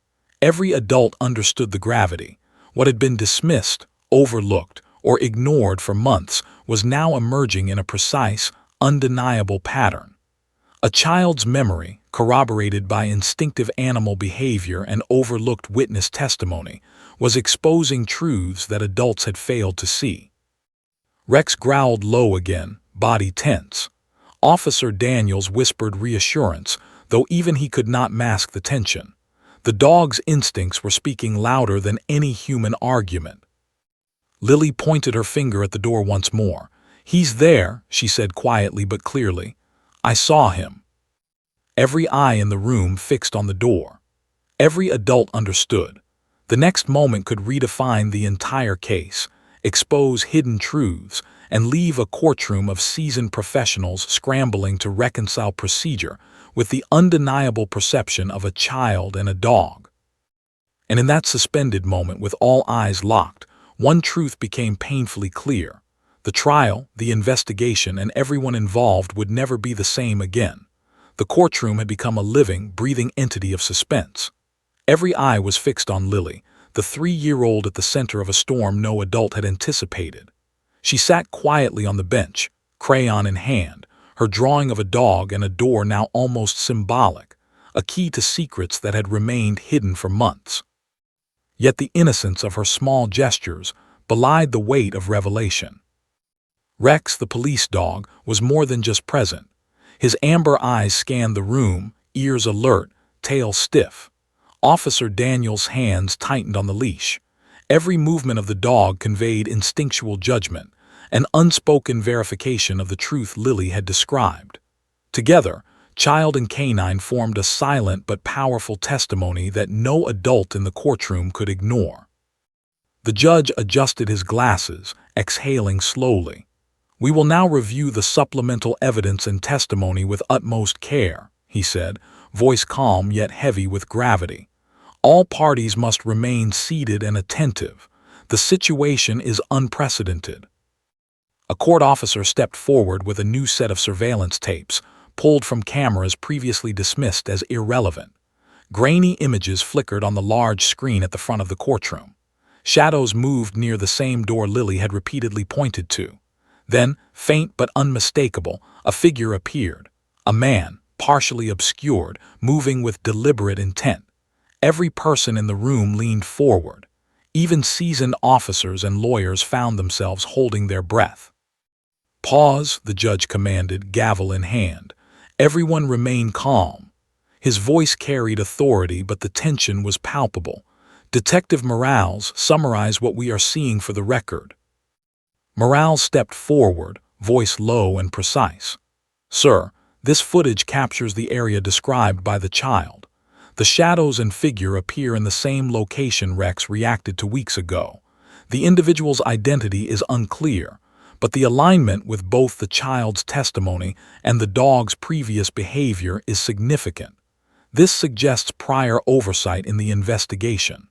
S1: Every adult understood the gravity. What had been dismissed, overlooked, or ignored for months was now emerging in a precise, undeniable pattern. A child's memory, corroborated by instinctive animal behavior and overlooked witness testimony, was exposing truths that adults had failed to see. Rex growled low again, body tense. Officer Daniels whispered reassurance, though even he could not mask the tension. The dog's instincts were speaking louder than any human argument. Lily pointed her finger at the door once more. He's there, she said quietly but clearly. I saw him. Every eye in the room fixed on the door. Every adult understood. The next moment could redefine the entire case, expose hidden truths, and leave a courtroom of seasoned professionals scrambling to reconcile procedure with the undeniable perception of a child and a dog. And in that suspended moment, with all eyes locked, one truth became painfully clear. The trial, the investigation, and everyone involved would never be the same again. The courtroom had become a living, breathing entity of suspense. Every eye was fixed on Lily, the 3-year-old at the center of a storm no adult had anticipated. She sat quietly on the bench, crayon in hand, her drawing of a dog and a door now almost symbolic, a key to secrets that had remained hidden for months. Yet the innocence of her small gestures belied the weight of revelation. Rex, the police dog, was more than just present. His amber eyes scanned the room, ears alert, tail stiff. Officer Daniels' hands tightened on the leash. Every movement of the dog conveyed instinctual judgment, an unspoken verification of the truth Lily had described. Together, child and canine formed a silent but powerful testimony that no adult in the courtroom could ignore. The judge adjusted his glasses, exhaling slowly. We will now review the supplemental evidence and testimony with utmost care, he said, voice calm yet heavy with gravity. All parties must remain seated and attentive. The situation is unprecedented. A court officer stepped forward with a new set of surveillance tapes, pulled from cameras previously dismissed as irrelevant. Grainy images flickered on the large screen at the front of the courtroom. Shadows moved near the same door Lily had repeatedly pointed to. Then, faint but unmistakable, a figure appeared. A man, partially obscured, moving with deliberate intent. Every person in the room leaned forward. Even seasoned officers and lawyers found themselves holding their breath. Pause, the judge commanded, gavel in hand. Everyone remain calm. His voice carried authority, but the tension was palpable. "Detective Morales, summarize what we are seeing for the record." Morales stepped forward, voice low and precise. "Sir, this footage captures the area described by the child. The shadows and figure appear in the same location Rex reacted to weeks ago. The individual's identity is unclear, but the alignment with both the child's testimony and the dog's previous behavior is significant. This suggests prior oversight in the investigation."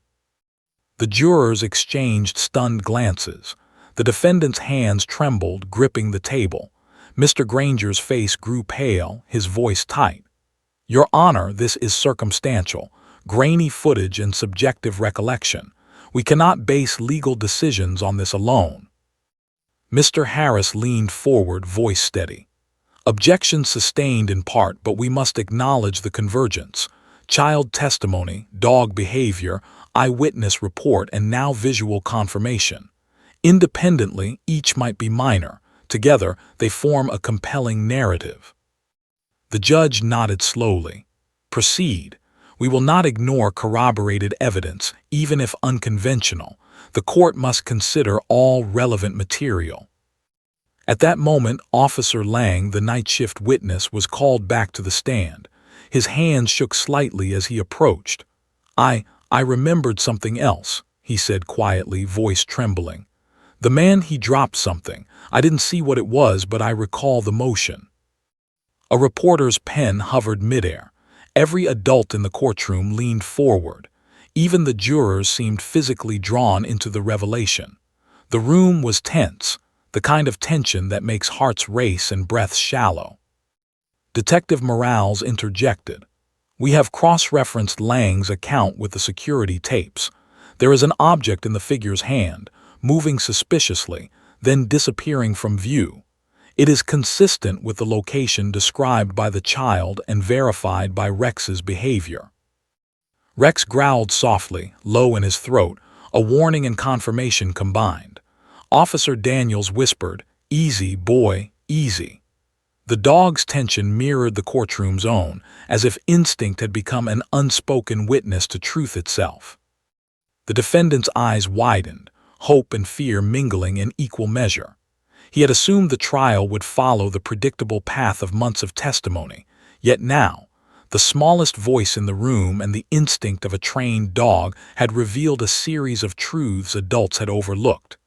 S1: The jurors exchanged stunned glances. The defendant's hands trembled, gripping the table. Mr. Granger's face grew pale, his voice tight. "Your Honor, this is circumstantial, grainy footage and subjective recollection. We cannot base legal decisions on this alone." Mr. Harris leaned forward, voice steady. "Objection sustained in part, but we must acknowledge the convergence. Child testimony, dog behavior, eyewitness report, and now visual confirmation. Independently, each might be minor. Together, they form a compelling narrative." The judge nodded slowly. "Proceed. We will not ignore corroborated evidence, even if unconventional. The court must consider all relevant material." At that moment, Officer Lang, the night shift witness, was called back to the stand. His hands shook slightly as he approached. I remembered something else," he said quietly, voice trembling. "The man, he dropped something. I didn't see what it was, but I recall the motion." A reporter's pen hovered midair. Every adult in the courtroom leaned forward. Even the jurors seemed physically drawn into the revelation. The room was tense, the kind of tension that makes hearts race and breaths shallow. Detective Morales interjected. "We have cross-referenced Lang's account with the security tapes. There is an object in the figure's hand, moving suspiciously, then disappearing from view. It is consistent with the location described by the child and verified by Rex's behavior." Rex growled softly, low in his throat, a warning and confirmation combined. Officer Daniels whispered, "Easy, boy, easy." The dog's tension mirrored the courtroom's own, as if instinct had become an unspoken witness to truth itself. The defendant's eyes widened, hope and fear mingling in equal measure. He had assumed the trial would follow the predictable path of months of testimony, yet now, the smallest voice in the room and the instinct of a trained dog had revealed a series of truths adults had overlooked.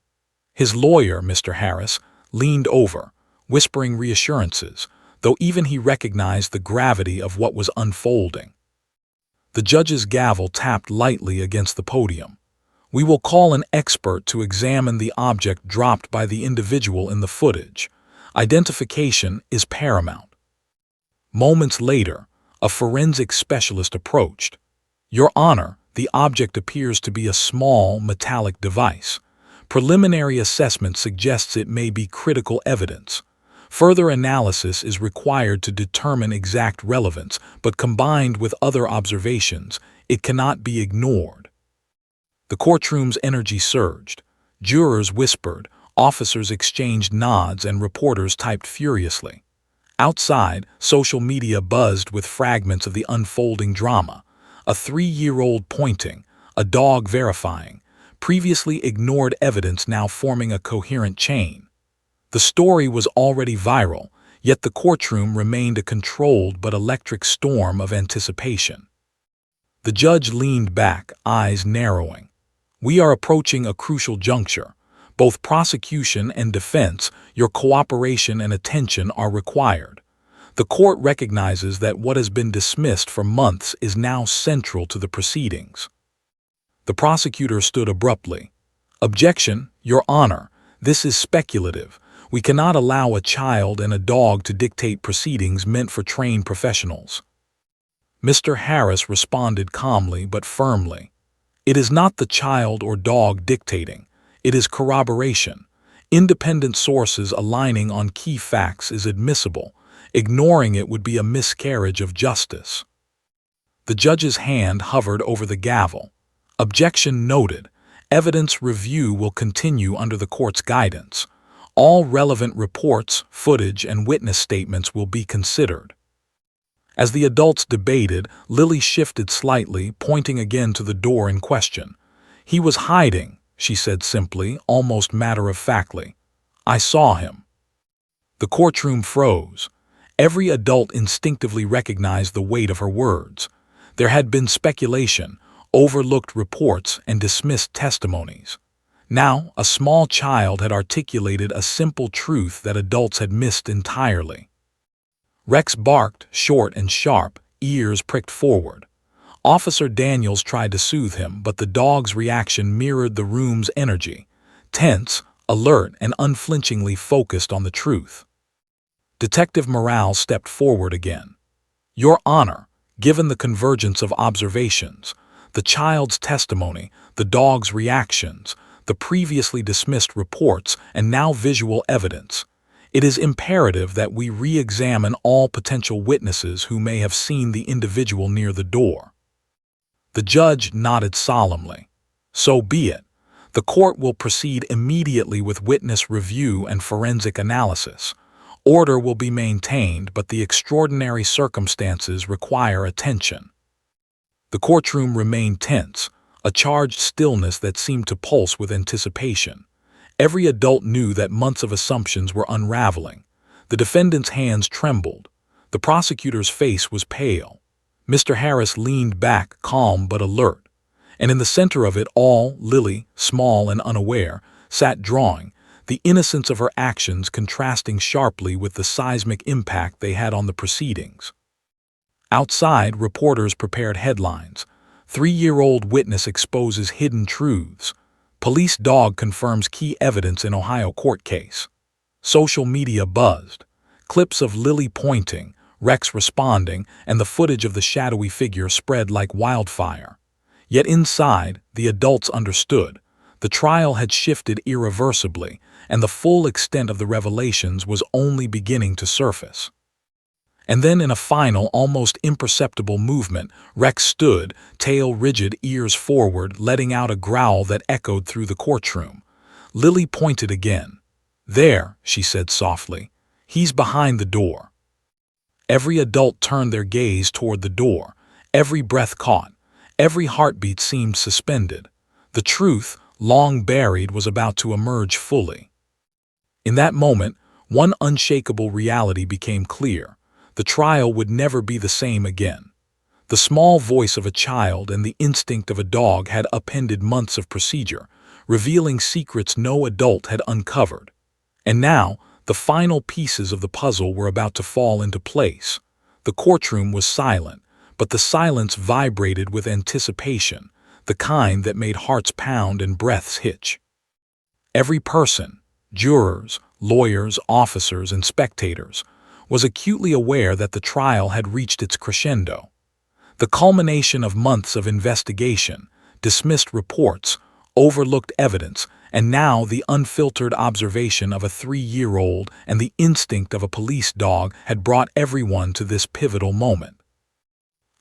S1: His lawyer, Mr. Harris, leaned over, whispering reassurances, though even he recognized the gravity of what was unfolding. The judge's gavel tapped lightly against the podium. "We will call an expert to examine the object dropped by the individual in the footage. Identification is paramount." Moments later, a forensic specialist approached. "Your Honor, the object appears to be a small, metallic device. Preliminary assessment suggests it may be critical evidence. Further analysis is required to determine exact relevance, but combined with other observations, it cannot be ignored." The courtroom's energy surged. Jurors whispered, officers exchanged nods, and reporters typed furiously. Outside, social media buzzed with fragments of the unfolding drama. A 3-year-old pointing, a dog verifying, previously ignored evidence now forming a coherent chain. The story was already viral, yet the courtroom remained a controlled but electric storm of anticipation. The judge leaned back, eyes narrowing. "We are approaching a crucial juncture. Both prosecution and defense, your cooperation and attention are required. The court recognizes that what has been dismissed for months is now central to the proceedings." The prosecutor stood abruptly. "Objection, Your Honor, this is speculative. We cannot allow a child and a dog to dictate proceedings meant for trained professionals." Mr. Harris responded calmly but firmly. "It is not the child or dog dictating. It is corroboration. Independent sources aligning on key facts is admissible. Ignoring it would be a miscarriage of justice." The judge's hand hovered over the gavel. "Objection noted. Evidence review will continue under the court's guidance. All relevant reports, footage, and witness statements will be considered." As the adults debated, Lily shifted slightly, pointing again to the door in question. "He was hiding," she said simply, almost matter-of-factly. "I saw him." The courtroom froze. Every adult instinctively recognized the weight of her words. There had been speculation, overlooked reports, and dismissed testimonies. Now, a small child had articulated a simple truth that adults had missed entirely. Rex barked, short and sharp, ears pricked forward. Officer Daniels tried to soothe him, but the dog's reaction mirrored the room's energy, tense, alert, and unflinchingly focused on the truth. Detective Morale stepped forward again. "Your Honor, given the convergence of observations, the child's testimony, the dog's reactions, the previously dismissed reports, and now visual evidence, it is imperative that we re-examine all potential witnesses who may have seen the individual near the door." The judge nodded solemnly. "So be it. The court will proceed immediately with witness review and forensic analysis. Order will be maintained, but the extraordinary circumstances require attention." The courtroom remained tense, a charged stillness that seemed to pulse with anticipation. Every adult knew that months of assumptions were unraveling. The defendant's hands trembled. The prosecutor's face was pale. Mr. Harris leaned back, calm but alert. And in the center of it all, Lily, small and unaware, sat drawing, the innocence of her actions contrasting sharply with the seismic impact they had on the proceedings. Outside, reporters prepared headlines. 3-year-old witness exposes hidden truths. Police dog confirms key evidence in Ohio court case. Social media buzzed. Clips of Lily pointing, Rex responding, and the footage of the shadowy figure spread like wildfire. Yet inside, the adults understood. The trial had shifted irreversibly, and the full extent of the revelations was only beginning to surface. And then in a final, almost imperceptible movement, Rex stood, tail rigid, ears forward, letting out a growl that echoed through the courtroom. Lily pointed again. "There," she said softly. "He's behind the door." Every adult turned their gaze toward the door. Every breath caught. Every heartbeat seemed suspended. The truth, long buried, was about to emerge fully. In that moment, one unshakable reality became clear. The trial would never be the same again. The small voice of a child and the instinct of a dog had upended months of procedure, revealing secrets no adult had uncovered. And now, the final pieces of the puzzle were about to fall into place. The courtroom was silent, but the silence vibrated with anticipation, the kind that made hearts pound and breaths hitch. Every person, jurors, lawyers, officers, and spectators, was acutely aware that the trial had reached its crescendo. The culmination of months of investigation, dismissed reports, overlooked evidence, and now the unfiltered observation of a 3-year-old and the instinct of a police dog had brought everyone to this pivotal moment.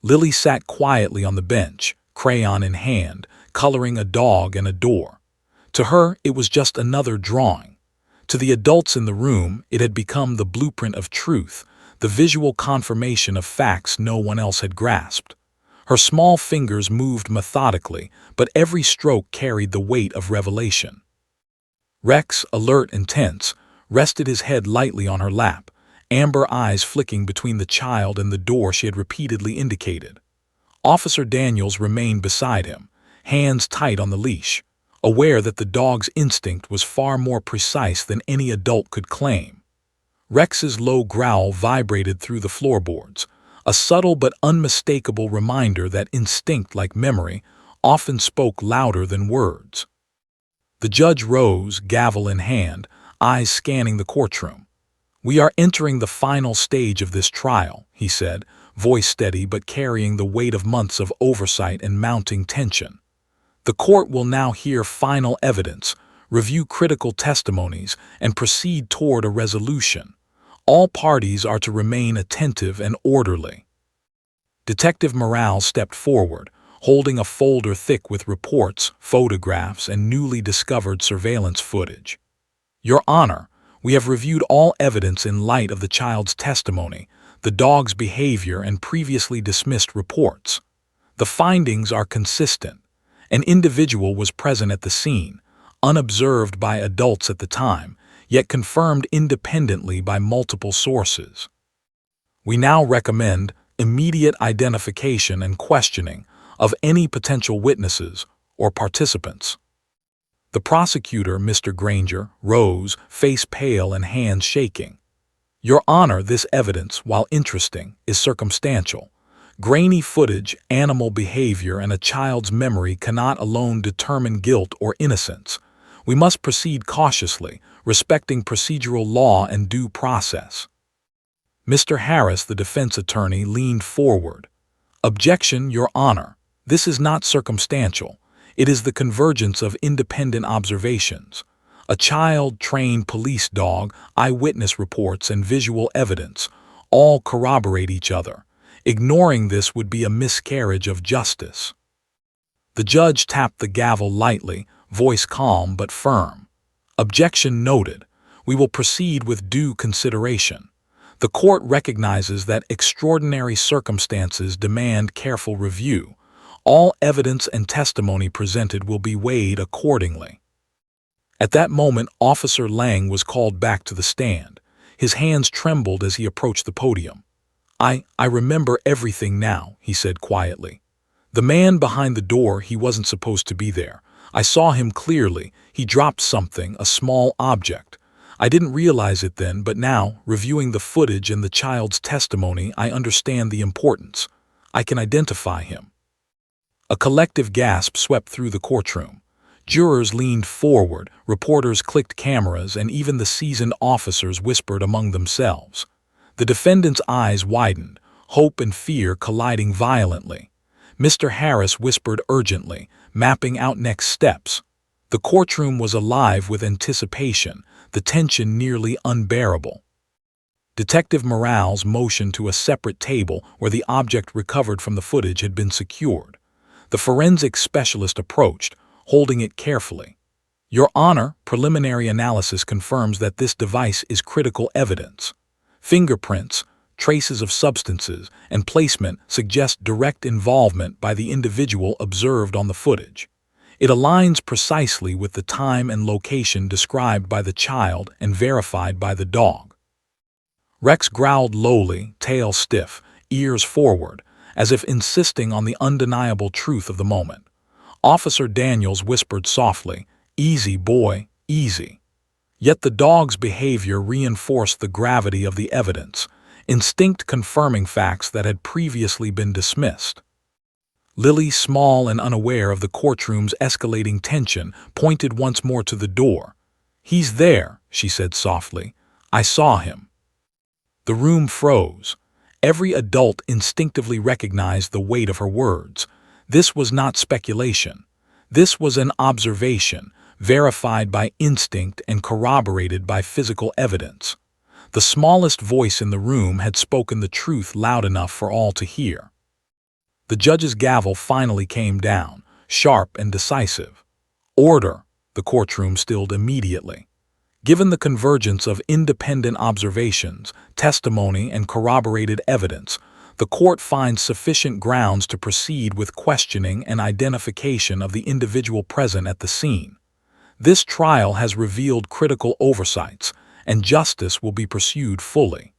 S1: Lily sat quietly on the bench, crayon in hand, coloring a dog and a door. To her, it was just another drawing. To the adults in the room, it had become the blueprint of truth, the visual confirmation of facts no one else had grasped. Her small fingers moved methodically, but every stroke carried the weight of revelation. Rex, alert and tense, rested his head lightly on her lap, amber eyes flicking between the child and the door she had repeatedly indicated. Officer Daniels remained beside him, hands tight on the leash, aware that the dog's instinct was far more precise than any adult could claim. Rex's low growl vibrated through the floorboards, a subtle but unmistakable reminder that instinct, like memory, often spoke louder than words. The judge rose, gavel in hand, eyes scanning the courtroom. "We are entering the final stage of this trial," he said, voice steady but carrying the weight of months of oversight and mounting tension. "The court will now hear final evidence, review critical testimonies, and proceed toward a resolution. All parties are to remain attentive and orderly." Detective Morale stepped forward, holding a folder thick with reports, photographs, and newly discovered surveillance footage. "Your Honor, we have reviewed all evidence in light of the child's testimony, the dog's behavior, and previously dismissed reports. The findings are consistent. An individual was present at the scene, unobserved by adults at the time, yet confirmed independently by multiple sources. We now recommend immediate identification and questioning of any potential witnesses or participants. The prosecutor, Mr. Granger, rose, face pale and hands shaking. Your Honor, this evidence, while interesting, is circumstantial. Grainy footage, animal behavior, and a child's memory cannot alone determine guilt or innocence. We must proceed cautiously, respecting procedural law and due process. Mr. Harris, the defense attorney, leaned forward. Objection, Your Honor. This is not circumstantial. It is the convergence of independent observations. A child-trained police dog, eyewitness reports, and visual evidence all corroborate each other. Ignoring this would be a miscarriage of justice. The judge tapped the gavel lightly, voice calm but firm. Objection noted. We will proceed with due consideration. The court recognizes that extraordinary circumstances demand careful review. All evidence and testimony presented will be weighed accordingly. At that moment, Officer Lang was called back to the stand. His hands trembled as he approached the podium. I remember everything now, he said quietly. The man behind the door, he wasn't supposed to be there. I saw him clearly. He dropped something, a small object. I didn't realize it then, but now, reviewing the footage and the child's testimony, I understand the importance. I can identify him. A collective gasp swept through the courtroom. Jurors leaned forward, reporters clicked cameras, and even the seasoned officers whispered among themselves. The defendant's eyes widened, hope and fear colliding violently. Mr. Harris whispered urgently, mapping out next steps. The courtroom was alive with anticipation, the tension nearly unbearable. Detective Morales motioned to a separate table where the object recovered from the footage had been secured. The forensic specialist approached, holding it carefully. Your Honor, preliminary analysis confirms that this device is critical evidence. Fingerprints, traces of substances, and placement suggest direct involvement by the individual observed on the footage. It aligns precisely with the time and location described by the child and verified by the dog. Rex growled lowly, tail stiff, ears forward, as if insisting on the undeniable truth of the moment. Officer Daniels whispered softly, "Easy, boy, easy." Yet the dog's behavior reinforced the gravity of the evidence, instinct confirming facts that had previously been dismissed. Lily, small and unaware of the courtroom's escalating tension, pointed once more to the door. "He's there," she said softly. "I saw him." The room froze. Every adult instinctively recognized the weight of her words. This was not speculation. This was an observation, verified by instinct and corroborated by physical evidence. The smallest voice in the room had spoken the truth loud enough for all to hear. The judge's gavel finally came down, sharp and decisive. Order, the courtroom stilled immediately. Given the convergence of independent observations, testimony, and corroborated evidence, the court finds sufficient grounds to proceed with questioning and identification of the individual present at the scene. This trial has revealed critical oversights, and justice will be pursued fully.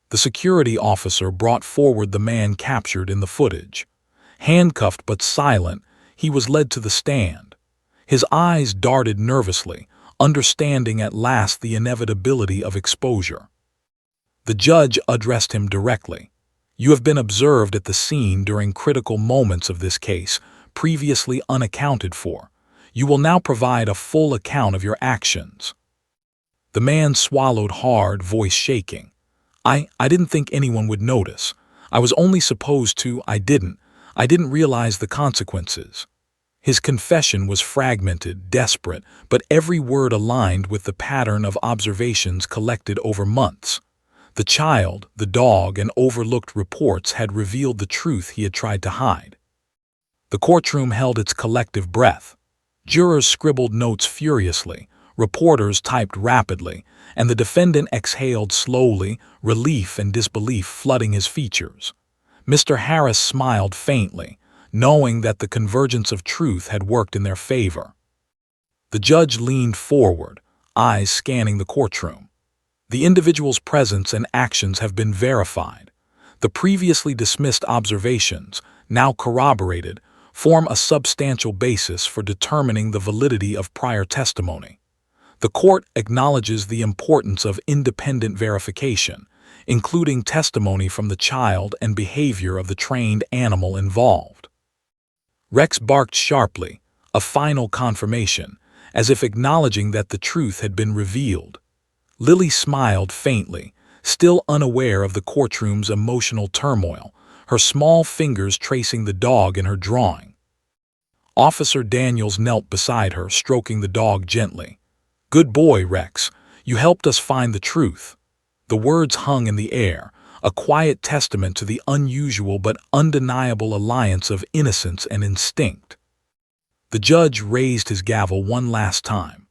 S1: The security officer brought forward the man captured in the footage. Handcuffed but silent, he was led to the stand. His eyes darted nervously, understanding at last the inevitability of exposure. The judge addressed him directly. "You have been observed at the scene during critical moments of this case, previously unaccounted for. You will now provide a full account of your actions." The man swallowed hard, voice shaking. I didn't think anyone would notice. I was only supposed to. I didn't realize the consequences." His confession was fragmented, desperate, but every word aligned with the pattern of observations collected over months. The child, the dog, and overlooked reports had revealed the truth he had tried to hide. The courtroom held its collective breath. Jurors scribbled notes furiously, Reporters typed rapidly, and the defendant exhaled slowly, relief and disbelief flooding his features. Mr. Harris smiled faintly, knowing that the convergence of truth had worked in their favor. The judge leaned forward, eyes scanning the courtroom. The individual's presence and actions have been verified. The previously dismissed observations, now corroborated, form a substantial basis for determining the validity of prior testimony. The court acknowledges the importance of independent verification, including testimony from the child and behavior of the trained animal involved. Rex barked sharply, a final confirmation, as if acknowledging that the truth had been revealed. Lily smiled faintly, still unaware of the courtroom's emotional turmoil, her small fingers tracing the dog in her drawing. Officer Daniels knelt beside her, stroking the dog gently. "Good boy, Rex. You helped us find the truth." The words hung in the air, a quiet testament to the unusual but undeniable alliance of innocence and instinct. The judge raised his gavel one last time.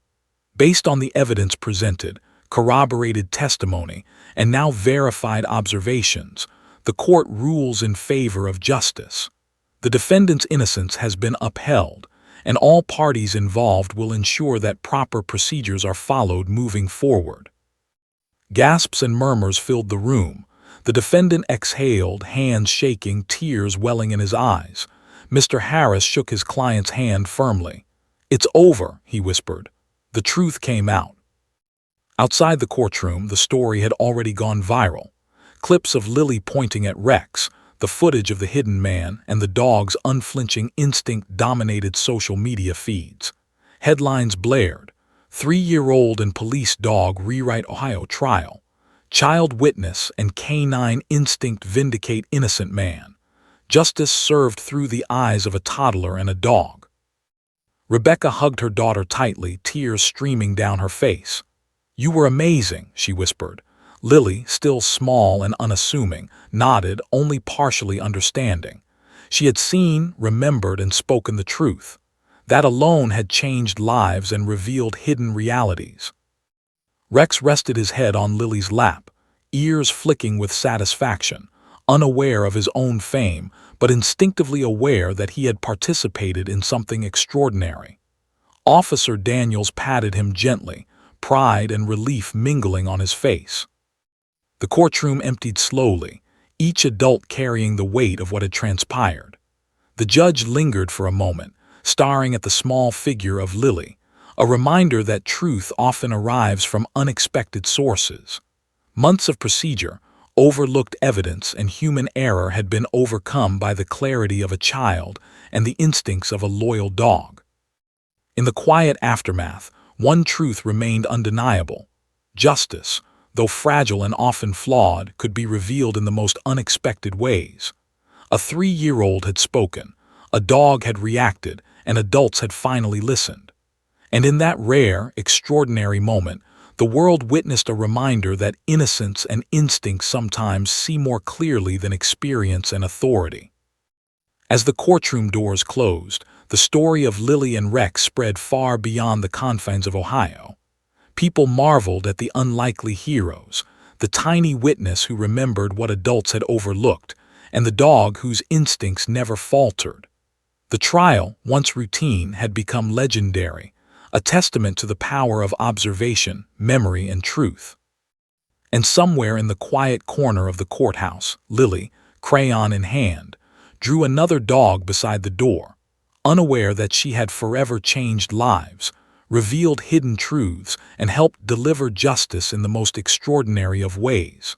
S1: Based on the evidence presented, corroborated testimony, and now verified observations, the court rules in favor of justice. The defendant's innocence has been upheld, and all parties involved will ensure that proper procedures are followed moving forward. Gasps and murmurs filled the room. The defendant exhaled, hands shaking, tears welling in his eyes. Mr. Harris shook his client's hand firmly. "It's over," he whispered. The truth came out. Outside the courtroom, the story had already gone viral. Clips of Lily pointing at Rex, the footage of the hidden man, and the dog's unflinching instinct dominated social media feeds. Headlines blared: 3-year-old and police dog rewrite Ohio trial. Child witness and canine instinct vindicate innocent man. Justice served through the eyes of a toddler and a dog. Rebecca hugged her daughter tightly, tears streaming down her face. "You were amazing," she whispered. Lily, still small and unassuming, nodded, only partially understanding. She had seen, remembered, and spoken the truth. That alone had changed lives and revealed hidden realities. Rex rested his head on Lily's lap, ears flicking with satisfaction, unaware of his own fame, but instinctively aware that he had participated in something extraordinary. Officer Daniels patted him gently, pride and relief mingling on his face. The courtroom emptied slowly, each adult carrying the weight of what had transpired. The judge lingered for a moment, staring at the small figure of Lily, a reminder that truth often arrives from unexpected sources. Months of procedure, overlooked evidence, and human error had been overcome by the clarity of a child and the instincts of a loyal dog. In the quiet aftermath, one truth remained undeniable: justice, though fragile and often flawed, could be revealed in the most unexpected ways. A 3-year-old had spoken, a dog had reacted, and adults had finally listened. And in that rare, extraordinary moment, the world witnessed a reminder that innocence and instinct sometimes see more clearly than experience and authority. As the courtroom doors closed, the story of Lily and Rex spread far beyond the confines of Ohio. People marveled at the unlikely heroes, the tiny witness who remembered what adults had overlooked, and the dog whose instincts never faltered. The trial, once routine, had become legendary, a testament to the power of observation, memory, and truth. And somewhere in the quiet corner of the courthouse, Lily, crayon in hand, drew another dog beside the door, unaware that she had forever changed lives, revealed hidden truths, and helped deliver justice in the most extraordinary of ways.